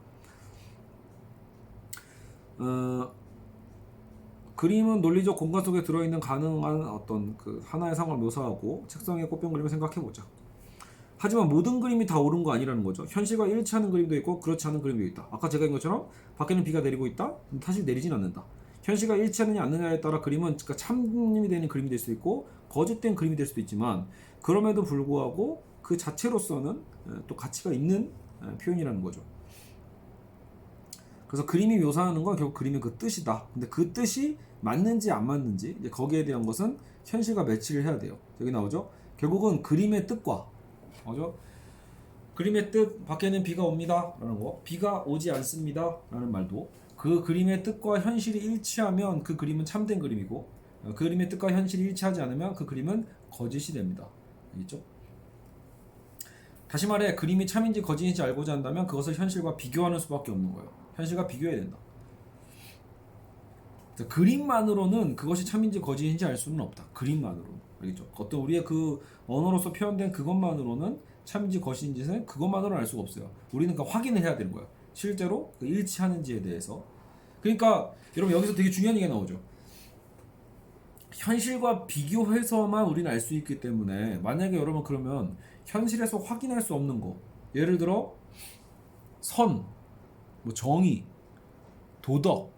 그림은 논리적 공간 속에 들어있는 가능한 어떤 그 하나의 상황을 묘사하고 책상에 꽃병 그림을 생각해보자. 하지만 모든 그림이 다 옳은 거 아니라는 거죠. 현실과 일치하는 그림도 있고 그렇지 않은 그림도 있다. 아까 제가 한 것처럼 밖에는 비가 내리고 있다? 사실 내리진 않는다. 현실과 일치하느냐 않느냐에 따라 그림은 그러니까 참님이 되는 그림이 될 수도 있고 거짓된 그림이 될 수도 있지만 그럼에도 불구하고 그 자체로서는 또 가치가 있는 표현이라는 거죠. 그래서 그림이 묘사하는 건 결국 그림의 그 뜻이다. 근데 그 뜻이 맞는지 안 맞는지 이제 거기에 대한 것은 현실과 매치를 해야 돼요. 여기 나오죠. 결국은 그림의 뜻과 뭐죠? 그림의 뜻 밖에는 비가 옵니다 라는 거, 비가 오지 않습니다 라는 말도 그 그림의 뜻과 현실이 일치하면 그 그림은 참된 그림이고 그 그림의 뜻과 현실이 일치하지 않으면 그 그림은 거짓이 됩니다. 알겠죠? 다시 말해 그림이 참인지 거짓인지 알고자 한다면 그것을 현실과 비교하는 수밖에 없는 거예요. 현실과 비교해야 된다. 그림만으로는 그것이 참인지 거짓인지 알 수는 없다. 그림만으로는. 알겠죠? 어떤 우리의 그 언어로서 표현된 그것만으로는 참인지 거짓인지는 그것만으로는 알 수가 없어요. 우리는 그러니까 확인을 해야 되는 거예요. 실제로 그 일치하는지에 대해서. 그러니까 여러분 여기서 되게 중요한 얘기가 나오죠. 현실과 비교해서만 우리는 알 수 있기 때문에 만약에 여러분 그러면 현실에서 확인할 수 없는 거, 예를 들어 선, 뭐 정의, 도덕,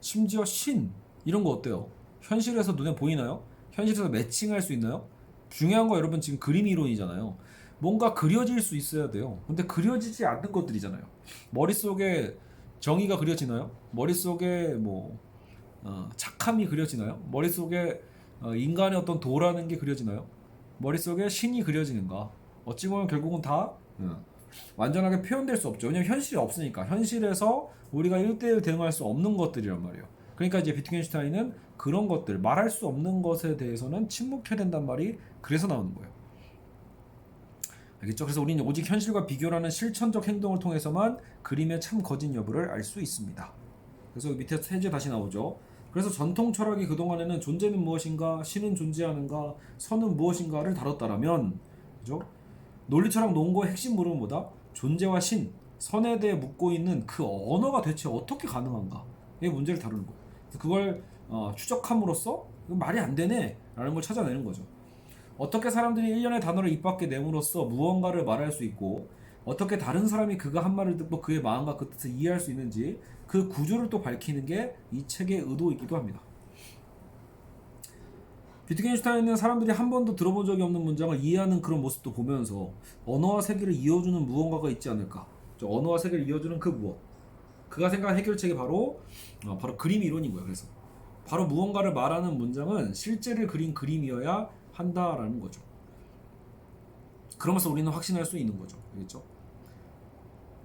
심지어 신 이런 거 어때요? 현실에서 눈에 보이나요? 현실에서 매칭할 수 있나요? 중요한 거 여러분 지금 그림 이론이잖아요. 뭔가 그려질 수 있어야 돼요. 근데 그려지지 않는 것들이잖아요. 머릿속에 정의가 그려지나요? 머릿속에 뭐 착함이 그려지나요? 머릿속에 인간의 어떤 도라는 게 그려지나요? 머릿속에 신이 그려지는가? 어찌 보면 결국은 다 완전하게 표현될 수 없죠. 왜냐면 현실이 없으니까. 현실에서 우리가 1대1 대응할 수 없는 것들이란 말이에요. 그러니까 이제 비트겐슈타인은 그런 것들, 말할 수 없는 것에 대해서는 침묵해야 된단 말이 그래서 나오는 거예요. 알겠죠? 그래서 우리는 오직 현실과 비교라는 실천적 행동을 통해서만 그림의 참 거짓 여부를 알 수 있습니다. 그래서 밑에 세제 다시 나오죠. 그래서 전통 철학이 그동안에는 존재는 무엇인가, 신은 존재하는가, 선은 무엇인가를 다뤘다라면, 그죠? 논리 철학 논거의 핵심 물음은 뭐다? 존재와 신, 선에 대해 묻고 있는 그 언어가 대체 어떻게 가능한가? 이 문제를 다루는 거예요. 그걸 추적함으로써 말이 안 되네 라는 걸 찾아내는 거죠. 어떻게 사람들이 일련의 단어를 입 밖에 내므로써 무언가를 말할 수 있고 어떻게 다른 사람이 그가 한 말을 듣고 그의 마음과 그 뜻을 이해할 수 있는지 그 구조를 또 밝히는 게 이 책의 의도이기도 합니다. 비트겐슈타인은 사람들이 한 번도 들어본 적이 없는 문장을 이해하는 그런 모습도 보면서 언어와 세계를 이어주는 무언가가 있지 않을까. 언어와 세계를 이어주는 그 무엇. 그가 생각한 해결책이 바로 그림 이론인 거예요. 그래서 바로 무언가를 말하는 문장은 실제를 그린 그림이어야 한다라는 거죠. 그러면서 우리는 확신할 수 있는 거죠. 알겠죠?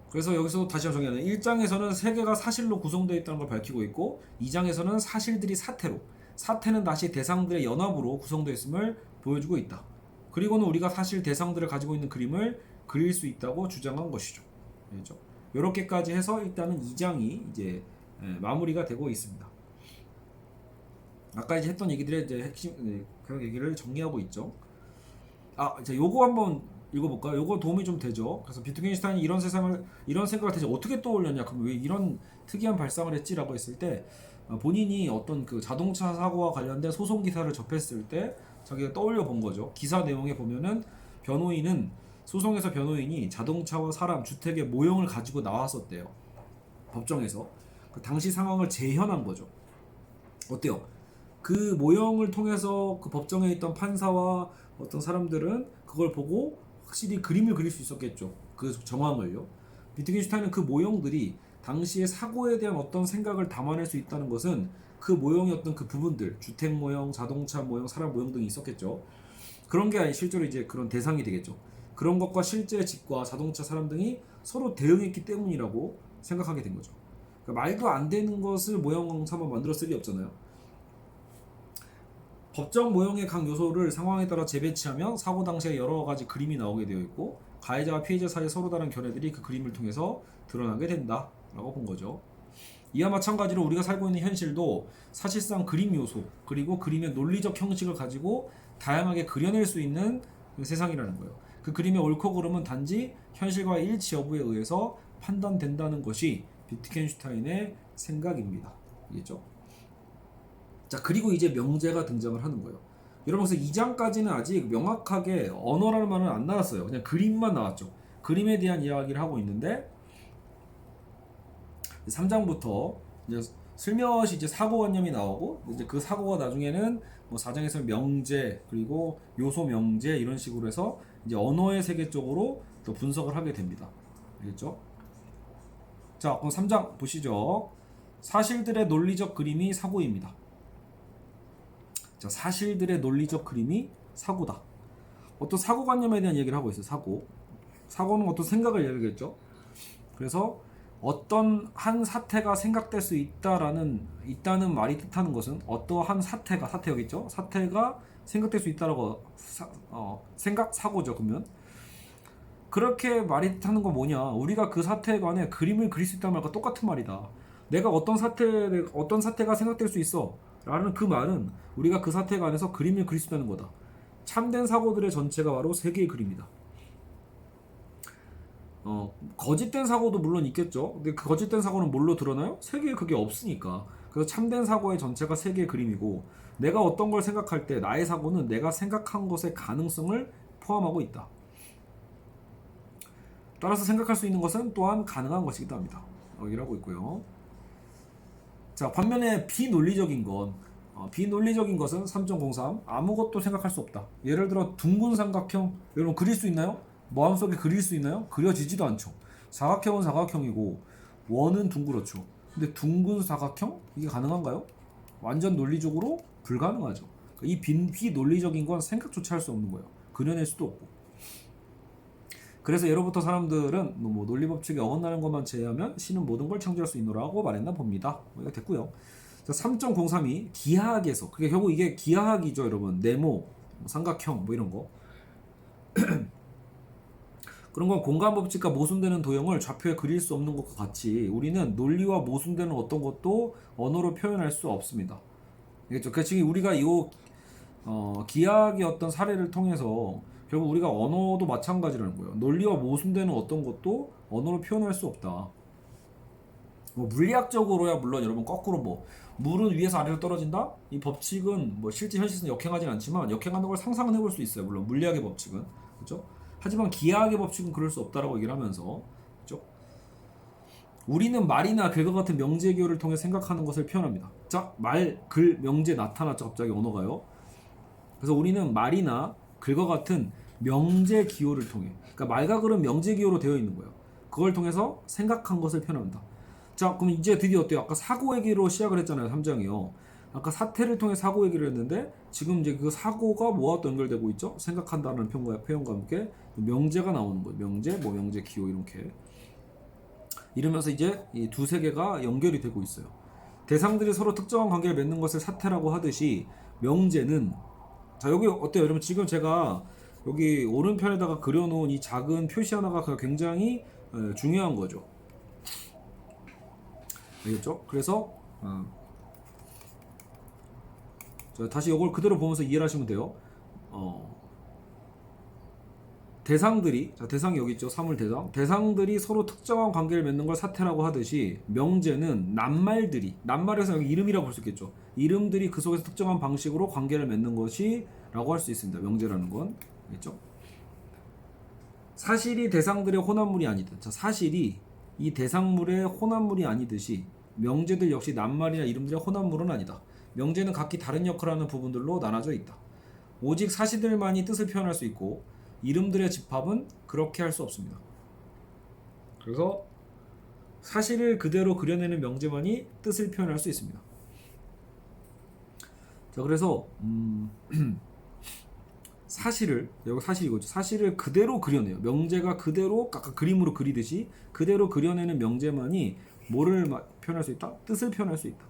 그래서 여기서 다시 한번 정리하면 1장에서는 세계가 사실로 구성되어 있다는 걸 밝히고 있고 2장에서는 사실들이 사태로, 사태는 다시 대상들의 연합으로 구성되어 있음을 보여주고 있다. 그리고는 우리가 사실 대상들을 가지고 있는 그림을 그릴 수 있다고 주장한 것이죠. 알겠죠? 이렇게까지 해서 일단은 2장이 이제 마무리가 되고 있습니다. 아까 이제 했던 얘기들의 이제 핵심 그런 얘기를 정리하고 있죠. 이제 요거 한번 읽어볼까요? 요거 도움이 좀 되죠. 그래서 비트겐슈타인이 이런 생각을 대체 어떻게 떠올렸냐? 그럼 왜 이런 특이한 발상을 했지라고 했을 때 본인이 어떤 그 자동차 사고와 관련된 소송 기사를 접했을 때 자기가 떠올려 본 거죠. 기사 내용에 보면은 소송에서 변호인이 자동차와 사람, 주택의 모형을 가지고 나왔었대요. 법정에서. 그 당시 상황을 재현한 거죠. 어때요? 그 모형을 통해서 그 법정에 있던 판사와 어떤 사람들은 그걸 보고 확실히 그림을 그릴 수 있었겠죠. 그 정황을요. 비트겐슈타인은 그 모형들이 당시의 사고에 대한 어떤 생각을 담아낼 수 있다는 것은 그 모형의 어떤 그 부분들, 주택 모형, 자동차 모형, 사람 모형 등이 있었겠죠. 그런 게 아니 실제로 이제 그런 대상이 되겠죠. 그런 것과 실제 집과 자동차, 사람 등이 서로 대응했기 때문이라고 생각하게 된 거죠. 그러니까 말도 안 되는 것을 모형 삼아 만들었을 리 없잖아요. 법정 모형의 각 요소를 상황에 따라 재배치하면 사고 당시에 여러 가지 그림이 나오게 되어 있고 가해자와 피해자 사이의 서로 다른 견해들이 그 그림을 통해서 드러나게 된다라고 본 거죠. 이와 마찬가지로 우리가 살고 있는 현실도 사실상 그림 요소 그리고 그림의 논리적 형식을 가지고 다양하게 그려낼 수 있는 세상이라는 거예요. 그 그림의 옳고 그름은 단지 현실과의 일치 여부에 의해서 판단된다는 것이 비트겐슈타인의 생각입니다. 알겠죠? 자, 그리고 이제 명제가 등장을 하는 거예요. 여러분, 그래서 2장까지는 아직 명확하게 언어라는 말은 안 나왔어요. 그냥 그림만 나왔죠. 그림에 대한 이야기를 하고 있는데 3장부터 이제 슬며시 이제 사고관념이 나오고 이제 그 사고가 나중에는 뭐 4장에서 명제 그리고 요소 명제 이런 식으로 해서 이제 언어의 세계 쪽으로 또 분석을 하게 됩니다. 알겠죠? 자, 그럼 3장 보시죠. 사실들의 논리적 그림이 사고입니다. 자, 사실들의 논리적 그림이 사고다. 어떤 사고관념에 대한 얘기를 하고 있어요. 사고는 어떤 생각을 얘기하겠죠. 그래서 어떤 한 사태가 생각될 수 있다는 말이 뜻하는 것은 어떠한 사태 여기 있죠. 사태가 생각될 수 있다라고 사고죠. 그러면 그렇게 말이 뜻하는 건 뭐냐? 우리가 그 사태에 관해 그림을 그릴 수 있다는 말과 똑같은 말이다. 내가 어떤 사태가 생각될 수 있어 라는 그 말은 우리가 그 사태에 관해서 그림을 그릴 수 있다는 거다. 참된 사고들의 전체가 바로 세계의 그림이다. 거짓된 사고도 물론 있겠죠. 근데 그 거짓된 사고는 뭘로 드러나요? 세계에 그게 없으니까. 그래서 참된 사고의 전체가 세계의 그림이고 내가 어떤 걸 생각할 때 나의 사고는 내가 생각한 것의 가능성을 포함하고 있다. 따라서 생각할 수 있는 것은 또한 가능한 것이기도 합니다. 이라고 있고요. 자, 반면에 비논리적인 것은 3.03 아무것도 생각할 수 없다. 예를 들어 둥근 삼각형 여러분 그릴 수 있나요? 마음속에 그릴 수 있나요? 그려지지도 않죠. 사각형은 사각형이고 원은 둥그렇죠. 근데 둥근 사각형? 이게 가능한가요? 완전 논리적으로 불가능하죠. 이 비논리적인 건 생각조차 할 수 없는 거예요. 그려낼 수도 없고. 그래서 예로부터 사람들은 뭐 논리 법칙에 어긋나는 것만 제외하면 신은 모든 걸 창조할 수 있노라고 말했나 봅니다. 이거 됐고요. 자, 3.03이 기하학에서 그게 결국 이게 기하학이죠, 여러분. 네모, 삼각형 뭐 이런 거. 그런 건 공간 법칙과 모순되는 도형을 좌표에 그릴 수 없는 것과 같이 우리는 논리와 모순되는 어떤 것도 언어로 표현할 수 없습니다. 알겠죠? 그래서 지금 우리가 이 기하학의 어떤 사례를 통해서 결국 우리가 언어도 마찬가지라는 거예요. 논리와 모순되는 어떤 것도 언어로 표현할 수 없다. 뭐 물리학적으로야 물론 여러분 거꾸로 뭐 물은 위에서 아래로 떨어진다? 이 법칙은 뭐 실제 현실에서는 역행하진 않지만 역행하는 걸 상상은 해볼 수 있어요. 물론 물리학의 법칙은 그렇죠? 하지만 기하학의 법칙은 그럴 수 없다라고 얘기를 하면서 그렇죠? 우리는 말이나 글과 같은 명제 기호를 통해 생각하는 것을 표현합니다. 자, 말, 글, 명제 나타났죠. 갑자기 언어가요. 그래서 우리는 말이나 글과 같은 명제 기호를 통해 그러니까 말과 글은 명제 기호로 되어 있는 거예요. 그걸 통해서 생각한 것을 표현합니다. 자, 그럼 이제 드디어 어때요? 아까 사고 얘기로 시작을 했잖아요. 3장이요. 아까 사태를 통해 사고 얘기를 했는데 지금 이제 그 사고가 뭐와 또 연결되고 있죠? 생각한다는 표현과 함께 명제가 나오는 거예요. 명제, 뭐 명제, 기호 이렇게 이러면서 이제 이 두세 개가 연결이 되고 있어요. 대상들이 서로 특정한 관계를 맺는 것을 사태라고 하듯이 명제는 자, 여기 어때요? 여러분 지금 제가 여기 오른편에다가 그려놓은 이 작은 표시 하나가 굉장히 중요한 거죠. 알겠죠? 그래서 자, 다시 이걸 그대로 보면서 이해를 하시면 돼요. 대상들이 자, 대상이 여기 있죠. 사물 대상. 대상들이 서로 특정한 관계를 맺는 걸 사태라고 하듯이 명제는 낱말에서 여기 이름이라고 볼 수 있겠죠. 이름들이 그 속에서 특정한 방식으로 관계를 맺는 것이라고 할 수 있습니다. 명제라는 건. 알겠죠? 사실이 대상들의 혼합물이 아니듯 자, 사실이 이 대상물의 혼합물이 아니듯이 명제들 역시 낱말이나 이름들의 혼합물은 아니다. 명제는 각기 다른 역할을 하는 부분들로 나눠져 있다. 오직 사실들만이 뜻을 표현할 수 있고 이름들의 집합은 그렇게 할 수 없습니다. 그래서 사실을 그대로 그려내는 명제만이 뜻을 표현할 수 있습니다. 자, 그래서 사실을, 여기 사실이거죠. 사실을 그대로 그려내요. 명제가 그대로 아까 그림으로 그리듯이 그대로 그려내는 명제만이 뭐를 표현할 수 있다? 뜻을 표현할 수 있다.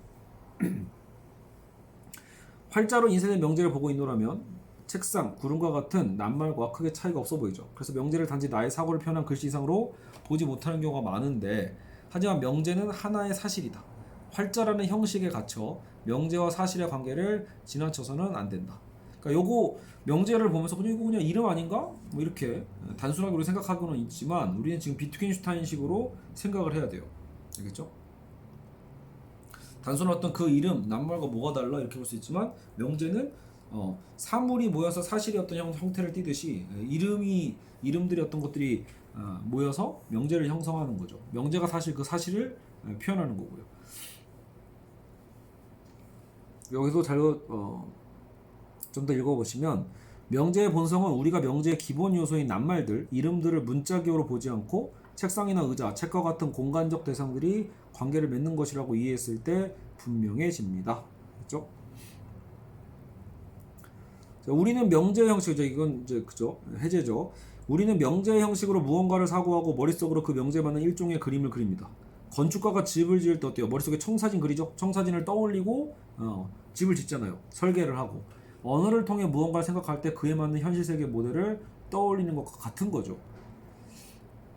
활자로 인쇄된 명제를 보고 있노라면 책상, 구름과 같은 낱말과 크게 차이가 없어 보이죠. 그래서 명제를 단지 나의 사고를 표현한 글씨 이상으로 보지 못하는 경우가 많은데, 하지만 명제는 하나의 사실이다. 활자라는 형식에 갇혀 명제와 사실의 관계를 지나쳐서는 안 된다. 그러니까 요거 명제를 보면서 그냥 이거 그냥 이름 아닌가? 뭐 이렇게 단순하게 우리 생각하고는 있지만, 우리는 지금 비트겐슈타인식으로 생각을 해야 돼요. 알겠죠? 단순한 어떤 그 이름, 낱말과 뭐가 달라 이렇게 볼 수 있지만, 명제는 사물이 모여서 사실의 어떤 형태를 띠듯이 이름들이 어떤 것들이 모여서 명제를 형성하는 거죠. 명제가 사실 그 사실을 표현하는 거고요. 여기서 좀 더 읽어보시면, 명제의 본성은 우리가 명제의 기본 요소인 낱말들, 이름들을 문자기호로 보지 않고 책상이나 의자, 책과 같은 공간적 대상들이 관계를 맺는 것이라고 이해했을 때 분명해집니다. 그렇죠? 자, 우리는 명제의 형식이죠. 이건 이제 그죠? 해제죠. 우리는 명제의 형식으로 무언가를 사고하고 머릿속으로 그 명제에 맞는 일종의 그림을 그립니다. 건축가가 집을 지을 때 어때요? 머릿속에 청사진 그리죠? 청사진을 떠올리고 집을 짓잖아요. 설계를 하고. 언어를 통해 무언가를 생각할 때 그에 맞는 현실 세계 모델을 떠올리는 것과 같은 거죠.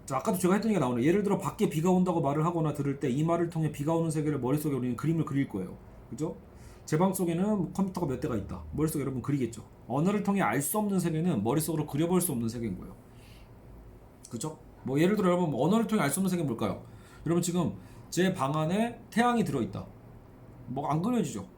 자, 아까도 제가 했던 얘기가 나오네요. 예를 들어 밖에 비가 온다고 말을 하거나 들을 때 이 말을 통해 비가 오는 세계를 머릿속에 우리는 그림을 그릴 거예요. 그죠? 제 방 속에는 컴퓨터가 몇 대가 있다. 머릿속에 여러분 그리겠죠. 언어를 통해 알 수 없는 세계는 머릿속으로 그려볼 수 없는 세계인 거예요. 그죠? 뭐 예를 들어 여러분 언어를 통해 알 수 없는 세계는 뭘까요? 여러분 지금 제 방 안에 태양이 들어있다. 뭐 안 그려지죠?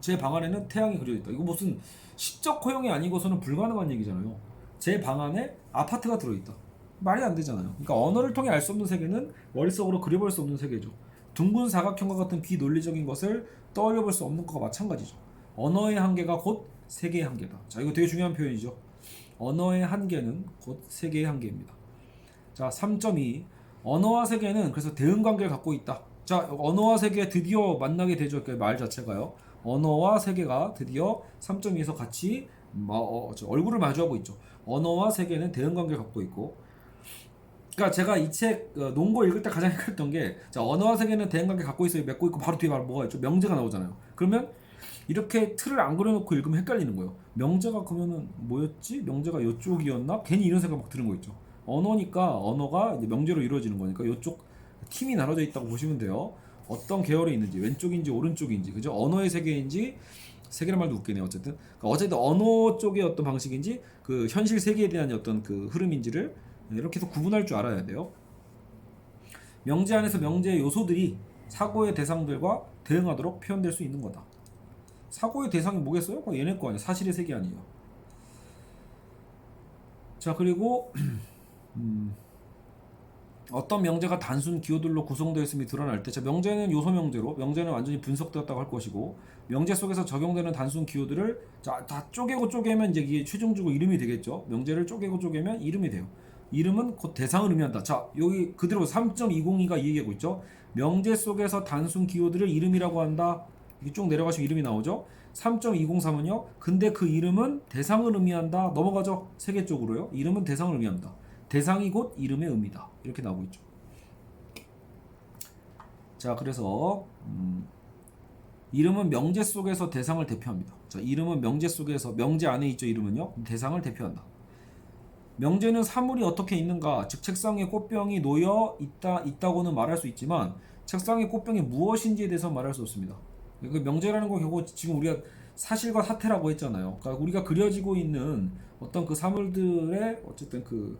제 방 안에는 태양이 그려있다. 이거 무슨 시적 허용이 아니고서는 불가능한 얘기잖아요. 제 방 안에 아파트가 들어있다. 말이 안 되잖아요. 그러니까 언어를 통해 알 수 없는 세계는 머릿속으로 그려볼 수 없는 세계죠. 둥근 사각형과 같은 비논리적인 것을 떠올려볼 수 없는 것과 마찬가지죠. 언어의 한계가 곧 세계의 한계다. 자, 이거 되게 중요한 표현이죠. 언어의 한계는 곧 세계의 한계입니다. 자, 3.2 언어와 세계는 그래서 대응관계를 갖고 있다. 자, 언어와 세계 드디어 만나게 되죠. 그 말 자체가요. 언어와 세계가 드디어 3.2에서 같이 얼굴을 마주하고 있죠. 언어와 세계는 대응관계를 갖고 있고, 그러니까 제가 이 책 논거 읽을 때 가장 헷갈렸던 게, 자, 언어와 세계는 대응관계 갖고 있어요. 맺고 있고 바로 뒤에 뭐가 있죠? 명제가 나오잖아요. 그러면 이렇게 틀을 안 그려놓고 읽으면 헷갈리는 거예요. 명제가 그러면은 뭐였지? 명제가 이쪽이었나? 괜히 이런 생각 막 드는 거 있죠. 언어니까 언어가 이제 명제로 이루어지는 거니까 이쪽 팀이 나눠져 있다고 보시면 돼요. 어떤 계열에 있는지, 왼쪽인지 오른쪽인지, 그죠? 언어의 세계인지, 세계란 말도 웃기네요. 어쨌든 언어 쪽의 어떤 방식인지, 그 현실 세계에 대한 어떤 그 흐름인지를 이렇게 해서 구분할 줄 알아야 돼요. 명제 안에서 명제의 요소들이 사고의 대상들과 대응하도록 표현될 수 있는 거다. 사고의 대상이 뭐겠어요? 얘네 거 아니야. 사실의 세계 아니에요. 자, 그리고 어떤 명제가 단순 기호들로 구성되어 있음이 드러날 때, 자, 명제는 요소 명제로, 명제는 완전히 분석되었다고 할 것이고, 명제 속에서 적용되는 단순 기호들을 다 쪼개면 이제 이게 최종적으로 이름이 되겠죠. 명제를 쪼개면 이름이 돼요. 이름은 곧 대상을 의미한다. 자, 여기 그대로 3.202가 이 얘기하고 있죠. 명제 속에서 단순 기호들을 이름이라고 한다. 이렇게 쭉 내려가시면 이름이 나오죠. 3.203은요. 근데 그 이름은 대상을 의미한다. 넘어가죠. 세계 쪽으로요. 이름은 대상을 의미한다. 대상이 곧 이름의 의미다. 이렇게 나오고 있죠. 자, 그래서 이름은 명제 속에서 대상을 대표합니다. 자, 이름은 명제 속에서, 명제 안에 있죠. 이름은요. 대상을 대표한다. 명제는 사물이 어떻게 있는가, 즉 책상에 꽃병이 놓여 있다고는 말할 수 있지만 책상에 꽃병이 무엇인지에 대해서 말할 수 없습니다. 그 명제라는 건 결국 지금 우리가 사실과 사태라고 했잖아요. 그러니까 우리가 그려지고 있는 어떤 그 사물들의 어쨌든 그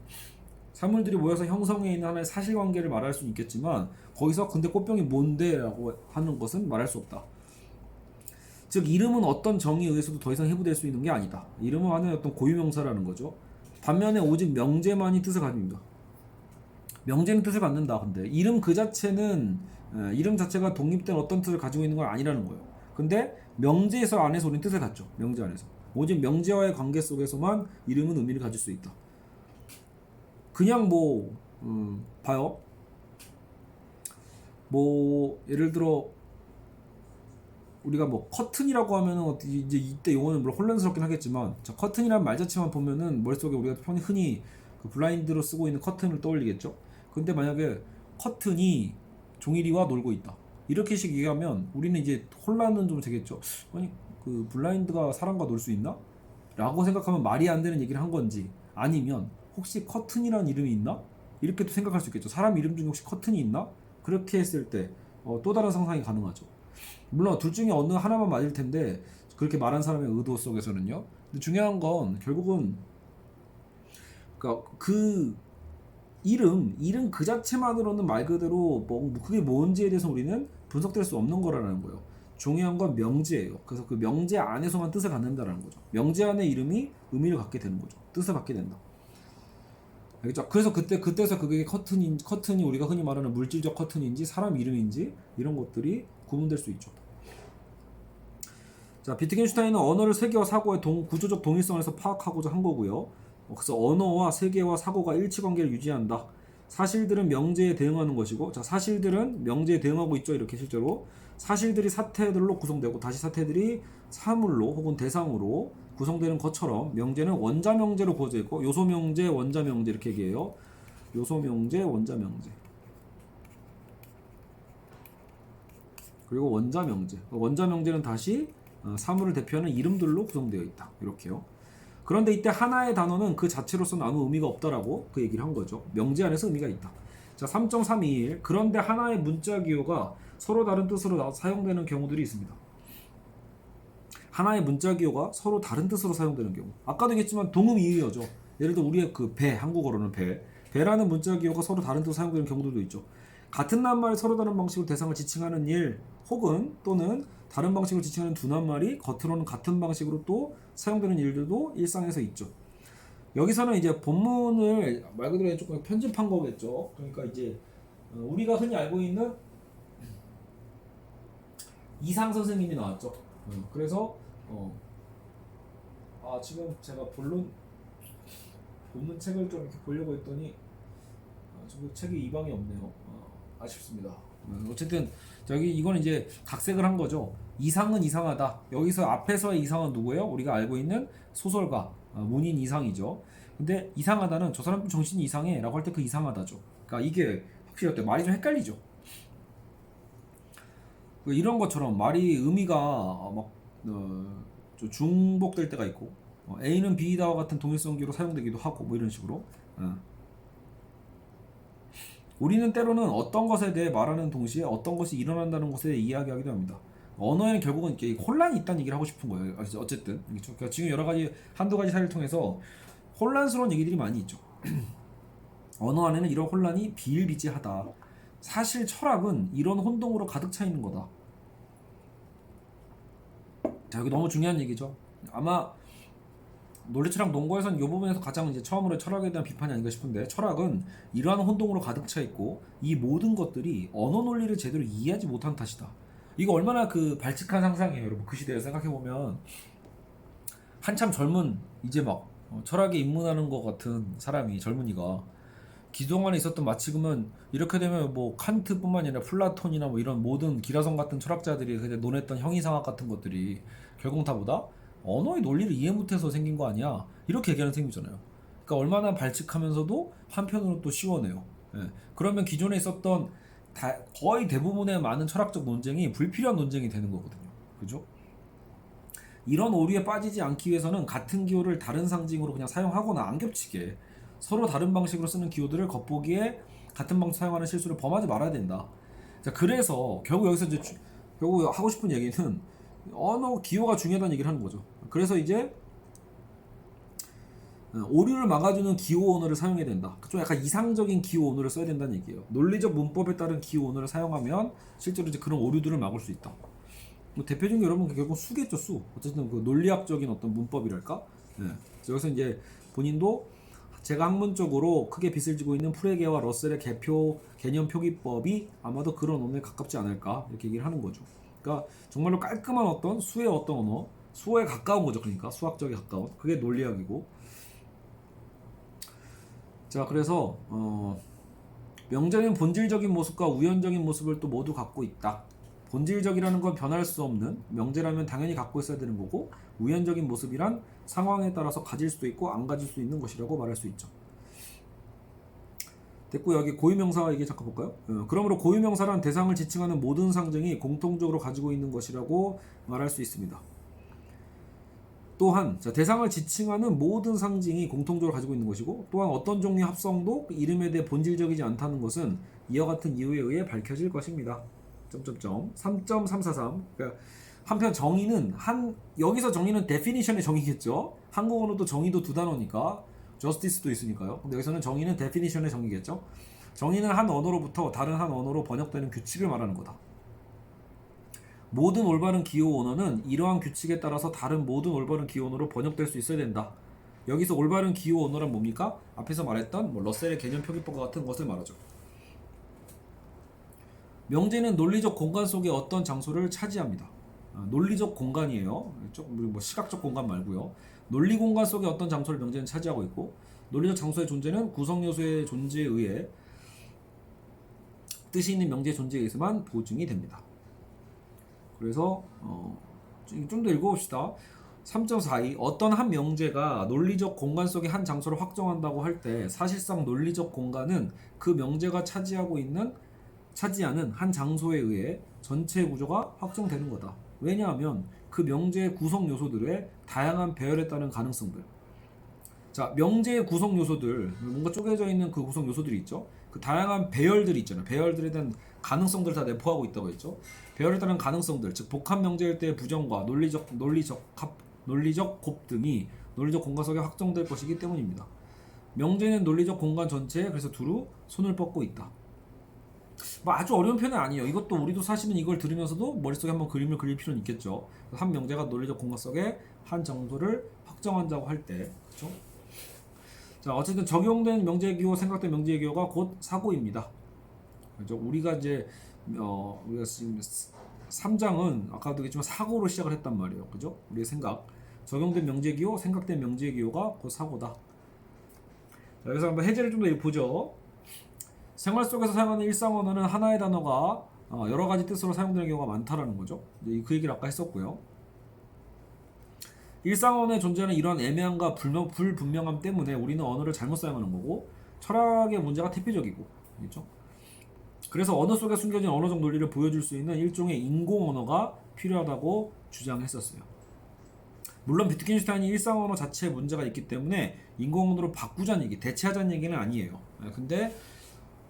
사물들이 모여서 형성해 있는 하나의 사실관계를 말할 수는 있겠지만, 거기서 근데 꽃병이 뭔데? 라고 하는 것은 말할 수 없다. 즉 이름은 어떤 정의에 의해서도 더 이상 해부될 수 있는 게 아니다. 이름은 하나의 어떤 고유명사라는 거죠. 반면에 오직 명제만이 뜻을 가집니다. 명제는 뜻을 갖는다. 근데 이름 그 자체는 이름 자체가 독립된 어떤 뜻을 가지고 있는 건 아니라는 거예요. 근데 명제에서 안에서 우리는 뜻을 갖죠. 명제 안에서 오직 명제와의 관계 속에서만 이름은 의미를 가질 수 있다. 그냥 뭐 봐요. 뭐 예를 들어 우리가 뭐 커튼이라고 하면은 이제 이때 용어는 물론 혼란스럽긴 하겠지만, 자, 커튼이라는 말 자체만 보면은 머릿속에 우리가 흔히 그 블라인드로 쓰고 있는 커튼을 떠올리겠죠. 근데 만약에 커튼이 종이리와 놀고 있다, 이렇게씩 얘기하면 우리는 이제 혼란은 좀 되겠죠. 아니 그 블라인드가 사람과 놀 수 있나? 라고 생각하면 말이 안 되는 얘기를 한 건지, 아니면 혹시 커튼이라는 이름이 있나? 이렇게도 생각할 수 있겠죠. 사람 이름 중에 혹시 커튼이 있나? 그렇게 했을 때 또 다른 상상이 가능하죠. 물론 둘 중에 어느 하나만 맞을 텐데, 그렇게 말한 사람의 의도 속에서는요. 근데 중요한 건 결국은 그러니까 그 이름 그 자체만으로는 말 그대로 뭐 그게 뭔지에 대해서 우리는 분석될 수 없는 거라는 거예요. 중요한 건 명제예요. 그래서 그 명제 안에서만 뜻을 갖는다라는 거죠. 명제 안에 이름이 의미를 갖게 되는 거죠. 뜻을 갖게 된다. 알겠죠? 그래서 그때서 그게 커튼이 우리가 흔히 말하는 물질적 커튼인지 사람 이름인지 이런 것들이 구분될 수 있죠. 자, 비트겐슈타인은 언어를 세계와 사고의 구조적 동일성에서 파악하고자 한 거고요. 그래서 언어와 세계와 사고가 일치관계를 유지한다. 사실들은 명제에 대응하는 것이고, 자, 사실들은 명제에 대응하고 있죠. 이렇게 실제로 사실들이 사태들로 구성되고 다시 사태들이 사물로 혹은 대상으로 구성되는 것처럼 명제는 원자 명제로 구어져 있고, 요소 명제, 원자 명제 이렇게 얘기해요. 요소 명제, 원자 명제. 그리고 원자 명제. 원자 명제는 다시 사물을 대표하는 이름들로 구성되어 있다. 이렇게요. 그런데 이때 하나의 단어는 그 자체로서는 아무 의미가 없다라고 그 얘기를 한 거죠. 명제 안에서 의미가 있다. 자, 3.321. 그런데 하나의 문자 기호가 서로 다른 뜻으로 사용되는 경우들이 있습니다. 하나의 문자 기호가 서로 다른 뜻으로 사용되는 경우. 아까도 얘기했지만 동음이의어죠. 예를 들어 우리의 그 배, 한국어로는 배라는 문자 기호가 서로 다른 뜻으로 사용되는 경우들도 있죠. 같은 낱말이 서로 다른 방식으로 대상을 지칭하는 일, 혹은 또는 다른 방식으로 지칭하는 두 낱말이 겉으로는 같은 방식으로 또 사용되는 일들도 일상에서 있죠. 여기서는 이제 본문을 말 그대로 조금 편집한 거겠죠. 그러니까 이제 우리가 흔히 알고 있는 이상 선생님이 나왔죠. 그래서 지금 제가 본문 책을 좀 이렇게 보려고 했더니 지금 책이 이 방에 없네요. 아쉽습니다. 어쨌든 저기 이거는 이제 각색을 한 거죠. 이상은 이상하다. 여기서 앞에서의 이상은 누구예요? 우리가 알고 있는 소설가 문인 이상이죠. 근데 이상하다는 저 사람 정신이 이상해 라고 할 때 그 이상하다죠. 그러니까 이게 확실히 어때? 말이 좀 헷갈리죠. 이런 것처럼 말이 의미가 좀 중복될 때가 있고, A는 B다와 같은 동일성기로 사용되기도 하고 뭐 이런 식으로. 우리는 때로는 어떤 것에 대해 말하는 동시에 어떤 것이 일어난다는 것에 대해 이야기하기도 합니다. 언어에는 결국은 이렇게 혼란이 있다는 얘기를 하고 싶은 거예요. 어쨌든 그러니까 지금 여러 가지 한두 가지 사례를 통해서 혼란스러운 얘기들이 많이 있죠. 언어 안에는 이런 혼란이 비일비재하다. 사실 철학은 이런 혼동으로 가득 차 있는 거다. 자, 이거 너무 중요한 얘기죠. 아마 논리철학 논거에서는 이 부분에서 가장 이제 처음으로 철학에 대한 비판이 아닌가 싶은데, 철학은 이러한 혼동으로 가득 차 있고 이 모든 것들이 언어 논리를 제대로 이해하지 못한 탓이다. 이거 얼마나 그 발칙한 상상이에요, 여러분. 그 시대에 생각해 보면 한참 젊은 이제 막 철학에 입문하는 것 같은 사람이, 젊은이가 기동안에 있었던, 마치 그러면 이렇게 되면 뭐 칸트뿐만 아니라 플라톤이나 뭐 이런 모든 기라성 같은 철학자들이 그때 논했던 형이상학 같은 것들이 결국 다 보다 언어의 논리를 이해 못해서 생긴 거 아니야, 이렇게 얘기하는 셈이잖아요. 그러니까 얼마나 발칙하면서도 한편으로 또 시원해요. 그러면 기존에 있었던 거의 대부분의 많은 철학적 논쟁이 불필요한 논쟁이 되는 거거든요. 그죠? 이런 오류에 빠지지 않기 위해서는 같은 기호를 다른 상징으로 그냥 사용하거나 안 겹치게 서로 다른 방식으로 쓰는 기호들을 겉보기에 같은 방식 사용하는 실수를 범하지 말아야 된다. 자, 그래서 결국 여기서 이제 결국 하고 싶은 얘기는 언어 기호가 중요하다는 얘기를 하는 거죠. 그래서 이제 오류를 막아주는 기호 언어를 사용해야 된다. 좀 약간 이상적인 기호 언어를 써야 된다는 얘기예요. 논리적 문법에 따른 기호 언어를 사용하면 실제로 이제 그런 오류들을 막을 수 있다. 뭐 대표적인 게 여러분 결국 수겠죠, 수. 어쨌든 그 논리학적인 어떤 문법이랄까. 여기서 이제 본인도 제가 학문적으로 크게 빚을 지고 있는 프레게와 러셀의 개념 표기법이 아마도 그런 언어에 가깝지 않을까, 이렇게 얘기를 하는 거죠. 그러니까 정말로 깔끔한 어떤 수의 어떤 언어, 수어에 가까운 거죠. 그러니까 수학적에 가까운, 그게 논리학이고, 자, 그래서 명제는 본질적인 모습과 우연적인 모습을 또 모두 갖고 있다. 본질적이라는 건 변할 수 없는, 명제라면 당연히 갖고 있어야 되는 거고, 우연적인 모습이란 상황에 따라서 가질 수도 있고 안 가질 수 있는 것이라고 말할 수 있죠. 됐고, 여기 고유명사 얘기 잠깐 볼까요? 그러므로 고유명사란 대상을 지칭하는 모든 상징이 공통적으로 가지고 있는 것이라고 말할 수 있습니다. 또한 대상을 지칭하는 모든 상징이 공통적으로 가지고 있는 것이고, 또한 어떤 종류의 합성도 그 이름에 대해 본질적이지 않다는 것은 이와 같은 이유에 의해 밝혀질 것입니다. 3.343. 그러니까 한편 정의는 여기서 정의는 definition의 정의겠죠. 한국어로도 정의도 두 단어니까 justice도 있으니까요. 근데 여기서는 정의는 definition의 정의겠죠. 정의는 한 언어로부터 다른 한 언어로 번역되는 규칙을 말하는 거다. 모든 올바른 기호 언어는 이러한 규칙에 따라서 다른 모든 올바른 기호 언어로 번역될 수 있어야 된다. 여기서 올바른 기호 언어란 뭡니까? 앞에서 말했던 러셀의 개념 표기법과 같은 것을 말하죠. 명제는 논리적 공간 속의 어떤 장소를 차지합니다. 논리적 공간이에요. 뭐 시각적 공간 말고요. 논리 공간 속의 어떤 장소를 명제는 차지하고 있고, 논리적 장소의 존재는 구성 요소의 존재에 의해 뜻이 있는 명제의 존재에 의해서만 보증이 됩니다. 그래서 좀 더 읽어봅시다. 3.42 어떤 한 명제가 논리적 공간 속의 한 장소를 확정한다고 할 때 사실상 논리적 공간은 그 명제가 차지하는 한 장소에 의해 전체 구조가 확정되는 거다. 왜냐하면 그 명제의 구성 요소들의 다양한 배열에 따른 가능성들. 자, 명제의 구성 요소들, 뭔가 쪼개져 있는 그 구성 요소들이 있죠. 그 다양한 배열들이 있잖아요. 배열들에 대한 가능성들을 다 내포하고 있다고 했죠. 배열에 따른 가능성들, 즉 복합 명제일 때의 부정과 논리적 곱 등이 논리적 공간 속에 확정될 것이기 때문입니다. 명제는 논리적 공간 전체에 그래서 두루 손을 뻗고 있다. 뭐 아주 어려운 표현은 아니에요. 이것도 우리도 사실은 이걸 들으면서도 머릿속에 한번 그림을 그릴 필요는 있겠죠. 한 명제가 논리적 공간 속에 한 정도를 확정한다고 할 때, 그렇죠? 자, 어쨌든 적용된 명제기호, 생각된 명제기호가 곧 사고입니다. 그렇죠? 우리가 지금 3장은 아까도 얘기했지만 사고로 시작을 했단 말이에요. 그죠? 우리의 생각. 적용된 명제기호, 생각된 명제기호가 곧 사고다. 자, 여기서 한번 해제를 좀 더 보죠. 생활 속에서 사용하는 일상 언어는 하나의 단어가 여러 가지 뜻으로 사용되는 경우가 많다라는 거죠. 그 얘기를 아까 했었고요. 일상 언어에 존재하는 이러한 애매함과 불분명함 때문에 우리는 언어를 잘못 사용하는 거고, 철학의 문제가 대표적이고, 그렇죠? 그래서 언어 속에 숨겨진 언어적 논리를 보여줄 수 있는 일종의 인공 언어가 필요하다고 주장했었어요. 물론 비트겐슈타인이 일상 언어 자체에 문제가 있기 때문에 인공 언어로 바꾸자는 얘기, 대체하자는 얘기는 아니에요. 근데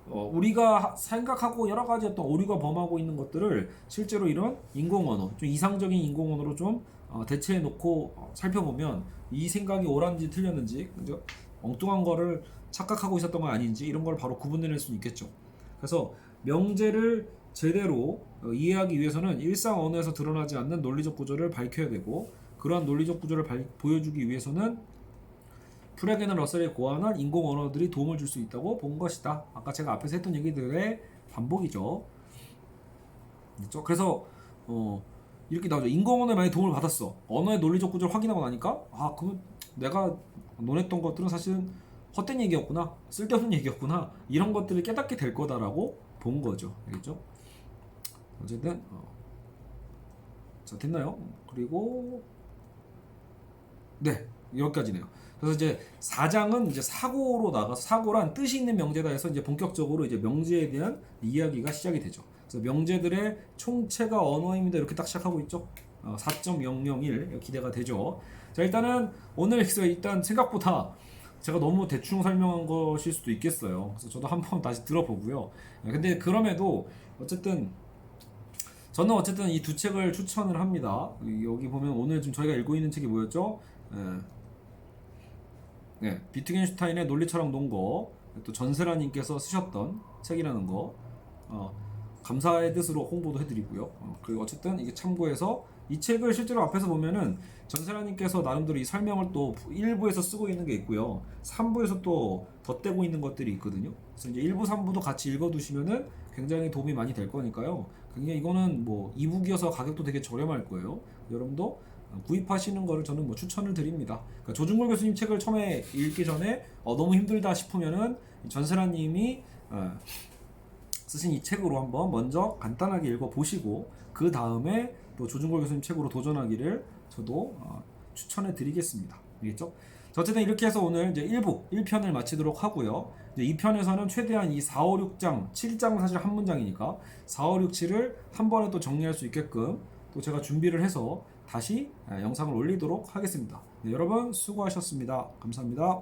우리가 생각하고 여러 가지 어떤 오류가 범하고 있는 것들을 실제로 이런 인공 언어, 좀 이상적인 인공 언어로 좀 대체해 놓고 살펴보면 이 생각이 옳았는지 틀렸는지, 그죠? 엉뚱한 거를 착각하고 있었던 건 아닌지 이런 걸 바로 구분해낼 수 있겠죠. 그래서 명제를 제대로 이해하기 위해서는 일상 언어에서 드러나지 않는 논리적 구조를 밝혀야 되고, 그러한 논리적 구조를 보여주기 위해서는 프레게나 러셀의 고안한 인공 언어들이 도움을 줄 수 있다고 본 것이다. 아까 제가 앞에서 했던 얘기들의 반복이죠. 그렇죠? 그래서 이렇게 나오죠. 인공 언어에 많이 도움을 받았어. 언어의 논리적 구조를 확인하고 나니까 그럼 내가 논했던 것들은 사실은 헛된 얘기였구나, 쓸데없는 얘기였구나, 이런 것들을 깨닫게 될 거다라고 본 거죠. 알겠죠? 어쨌든 자, 됐나요? 그리고 네, 여기까지네요. 그래서 이제 4장은 이제 사고란 뜻이 있는 명제다 해서 이제 본격적으로 이제 명제에 대한 이야기가 시작이 되죠. 그래서 명제들의 총체가 언어입니다. 이렇게 딱 시작하고 있죠. 4.001 기대가 되죠. 자, 일단은 오늘 일단 생각보다 제가 너무 대충 설명한 것일 수도 있겠어요. 그래서 저도 한번 다시 들어보고요. 근데 그럼에도 저는 어쨌든 이 두 책을 추천을 합니다. 여기 보면 오늘 지금 저희가 읽고 있는 책이 뭐였죠? 비트겐슈타인의 논리철학 논거, 또 전세라님께서 쓰셨던 책이라는 거 감사의 뜻으로 홍보도 해드리고요. 그리고 어쨌든 이게 참고해서 이 책을 실제로 앞에서 보면은 전세라님께서 나름대로 이 설명을 또 1부에서 쓰고 있는 게 있고요, 3부에서 또 덧대고 있는 것들이 있거든요. 그래서 이제 1부, 3부도 같이 읽어두시면은 굉장히 도움이 많이 될 거니까요. 굉장히 이거는 뭐 이북이어서 가격도 되게 저렴할 거예요. 여러분도 구입하시는 거를 저는 뭐 추천을 드립니다. 그러니까 조중걸 교수님 책을 처음에 읽기 전에 너무 힘들다 싶으면은 전세라님이 쓰신 이 책으로 한번 먼저 간단하게 읽어 보시고 그 다음에 또 조중걸 교수님 책으로 도전하기를 저도 추천해 드리겠습니다. 알겠죠? 자, 어쨌든 이렇게 해서 오늘 이제 1부 1편을 마치도록 하고요. 이제 2편에서는 최대한 이 4, 5, 6장, 7장은 사실 한 문장이니까 4, 5, 6, 7을 한 번에 또 정리할 수 있게끔 또 제가 준비를 해서 다시 영상을 올리도록 하겠습니다. 네, 여러분 수고하셨습니다. 감사합니다.